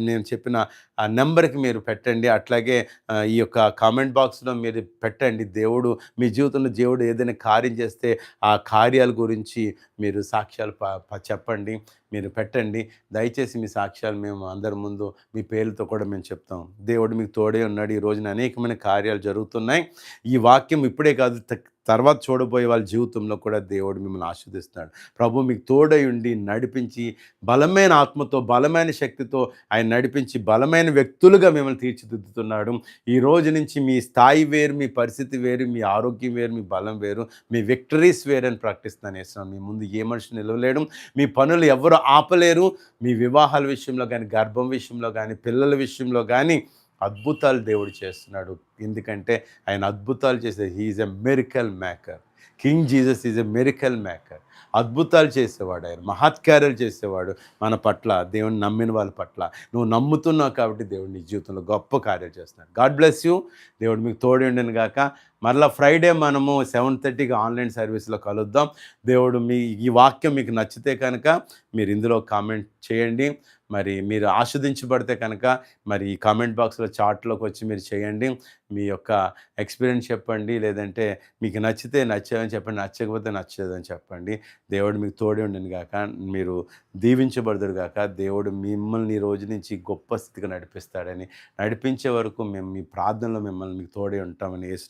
నేను చెప్పిన ఆ నెంబర్కి మీరు పెట్టండి. అట్లాగే ఈ యొక్క కామెంట్ బాక్స్లో మీరు పెట్టండి. మీ జీవితంలో దేవుడు ఏదైనా కార్యం చేస్తే ఆ కార్యాల గురించి మీరు సాక్ష్యాలు చెప్పండి, మీరు పెట్టండి. దయచేసి మీ సాక్ష్యాలు మేము అందరి ముందు మీ పేర్లతో కూడా మేము చెప్తాం. దేవుడు మీకు తోడే ఉన్నాడు. ఈ రోజున అనేకమైన కార్యాలు జరుగుతున్నాయి. ఈ వాక్యం ఇప్పుడే కాదు, తర్వాత చూడబోయే వాళ్ళ జీవితంలో కూడా దేవుడు మిమ్మల్ని ఆశీర్వదిస్తున్నాడు. ప్రభు మీకు తోడై ఉండి నడిపించి, బలమైన ఆత్మతో, బలమైన శక్తితో ఆయన నడిపించి, బలమైన వ్యక్తులుగా మిమ్మల్ని తీర్చిదిద్దుతున్నాడు. ఈ రోజు నుంచి మీ స్థాయి వేరు, మీ పరిస్థితి వేరు, మీ ఆరోగ్యం వేరు, మీ బలం వేరు, మీ విక్టరీస్ వేరు అని ప్రకటిస్తున్నాను యేసునామములో. మీ ముందు ఏ మనిషి నిలవలేడు. మీ పనులు ఎవ్వరు ఆపలేరు. మీ వివాహాల విషయంలో గానీ, గర్భం విషయంలో గానీ, పిల్లల విషయంలో గానీ అద్భుతాలు దేవుడు చేస్తున్నాడు. ఎందుకంటే ఆయన అద్భుతాలు చేసే he is a miracle maker. King Jesus is a miracle maker. అద్భుతాలు చేసేవాడు ఆయన. మహత్కార్యాలు చేసేవాడు మన పట్ల, దేవుని నమ్మిన వాళ్ళ పట్ల. నువ్వు నమ్ముతున్నావు కాబట్టి దేవుడు నీ జీవితంలో గొప్ప కార్యాలు చేస్తున్నాడు. God bless you. దేవుడు మీకు తోడు ఉండను గాక. మరలా ఫ్రైడే మనము 7:30కి ఆన్లైన్ సర్వీస్లో కలుద్దాం. దేవుడు ఈ వాక్యం మీకు నచ్చితే కనుక మీరు ఇందులో కామెంట్ చేయండి. మరి మీరు ఆస్వాదించబడితే కనుక మరి ఈ కామెంట్ బాక్స్లో చాట్లోకి వచ్చి మీరు చేయండి. మీ యొక్క ఎక్స్పీరియన్స్ చెప్పండి. లేదంటే మీకు నచ్చితే నచ్చాదని చెప్పండి, నచ్చకపోతే నచ్చలేదని చెప్పండి. దేవుడు మీకు తోడే ఉండను గాక. మీరు దీవించబడుదురు గాక. దేవుడు మిమ్మల్ని ఈ రోజు నుంచి గొప్ప స్థితికి నడిపిస్తాడని, నడిపించే వరకు మేము మీ ప్రార్థనలో మీకు తోడే ఉంటామని యేసు